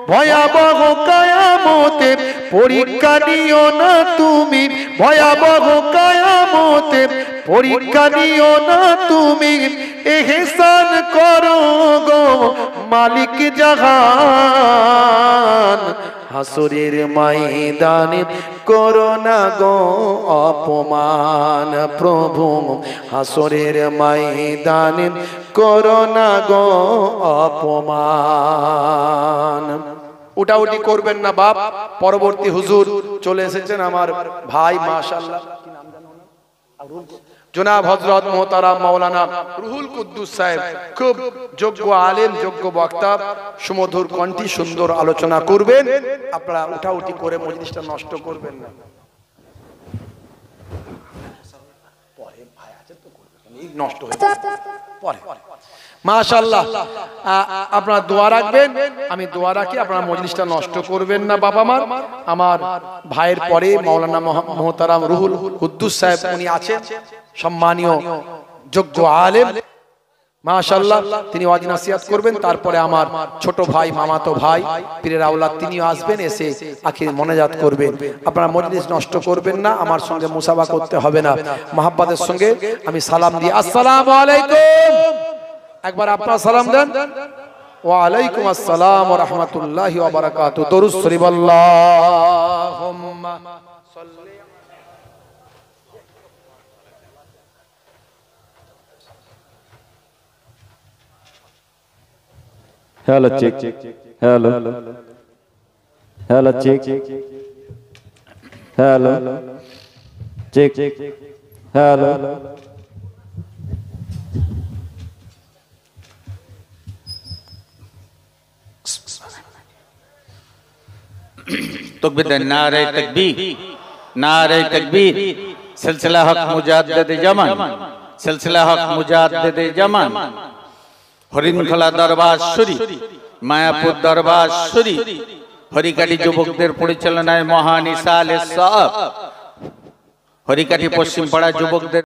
S1: ভয়াবহ কিয়ামতের পরীক্ষা নিও না তুমি, ভয়াবহ কিয়ামতের পরীক্ষা নিও না তুমি, ইহসান করো গো মালিক জাহান, হাসরের ময়দানে করোনা গো অপমান, প্রভু হাসরের ময়দানে করোনা গো অপমান। উঠাউঠি করবেন না বাপ, পরবর্তী হুজুর চলে এসেছেন আমার ভাই মাশাআল্লাহ, জনাব হযরত মোহতারাম মাওলানা রুহুল কুদ্দুস সাহেব, খুব যোগ্য আলেম, যোগ্য বক্তা, সুমধুর কণ্ঠে সুন্দর আলোচনা করবেন। আপনারা উঠাউঠি করে মজলিসটা নষ্ট করবেন না। পরে ভাই আছে তো করবেন, এই নষ্ট হয়ে যাবে পরে। মাশাআল্লাহ, আপনারা দোয়া রাখবেন, আমি দোয়া রাখি, আপনারা মজলিসটা নষ্ট করবেন না। বাবা আমার ভাইয়ের পরে মাওলানা মোহতারাম রুহুল কুদ্দুস সাহেব উনি আছেন, সম্মানীয় যোগ্য আলেম মাশাআল্লাহ, তিনি ওয়াজ নসিহত করবেন। তারপরে আমার ছোট ভাই, মামাতো ভাই, পীরের আওলাদ, তিনিও আসবেন, এসে আখির মোনাজাত করবেন। আপনারা মজলিস নষ্ট করবেন না, আমার সঙ্গে মুসাফা করতে হবে না, মহাব্বতের সঙ্গে আমি সালাম দিই, আসসালামু আলাইকুম। একবার আপনারা সালাম দেন, ওয়া আলাইকুম আসসালাম ওয়া রাহমাতুল্লাহি ওয়া বারাকাতুহু। দরুদ শরীফ, আল্লাহুম্মা সাল্লি।
S2: Hello check, hello, hello check, hello check, hello.
S3: तकबीर, नारे तकबीर, नारे तकबीर, सिलसिला हक मुजाद्दिद जमान, सिलसिला हक मुजाद्दिद जमान, হরিণখোলা দরবার শরীফ, মায়াপুর দরবার শরীফ, হরিকাঠি যুবকদের পরিচালনায় মহান ইসালে সাহেব, হরিকাঠি পশ্চিমপাড়া যুবকদের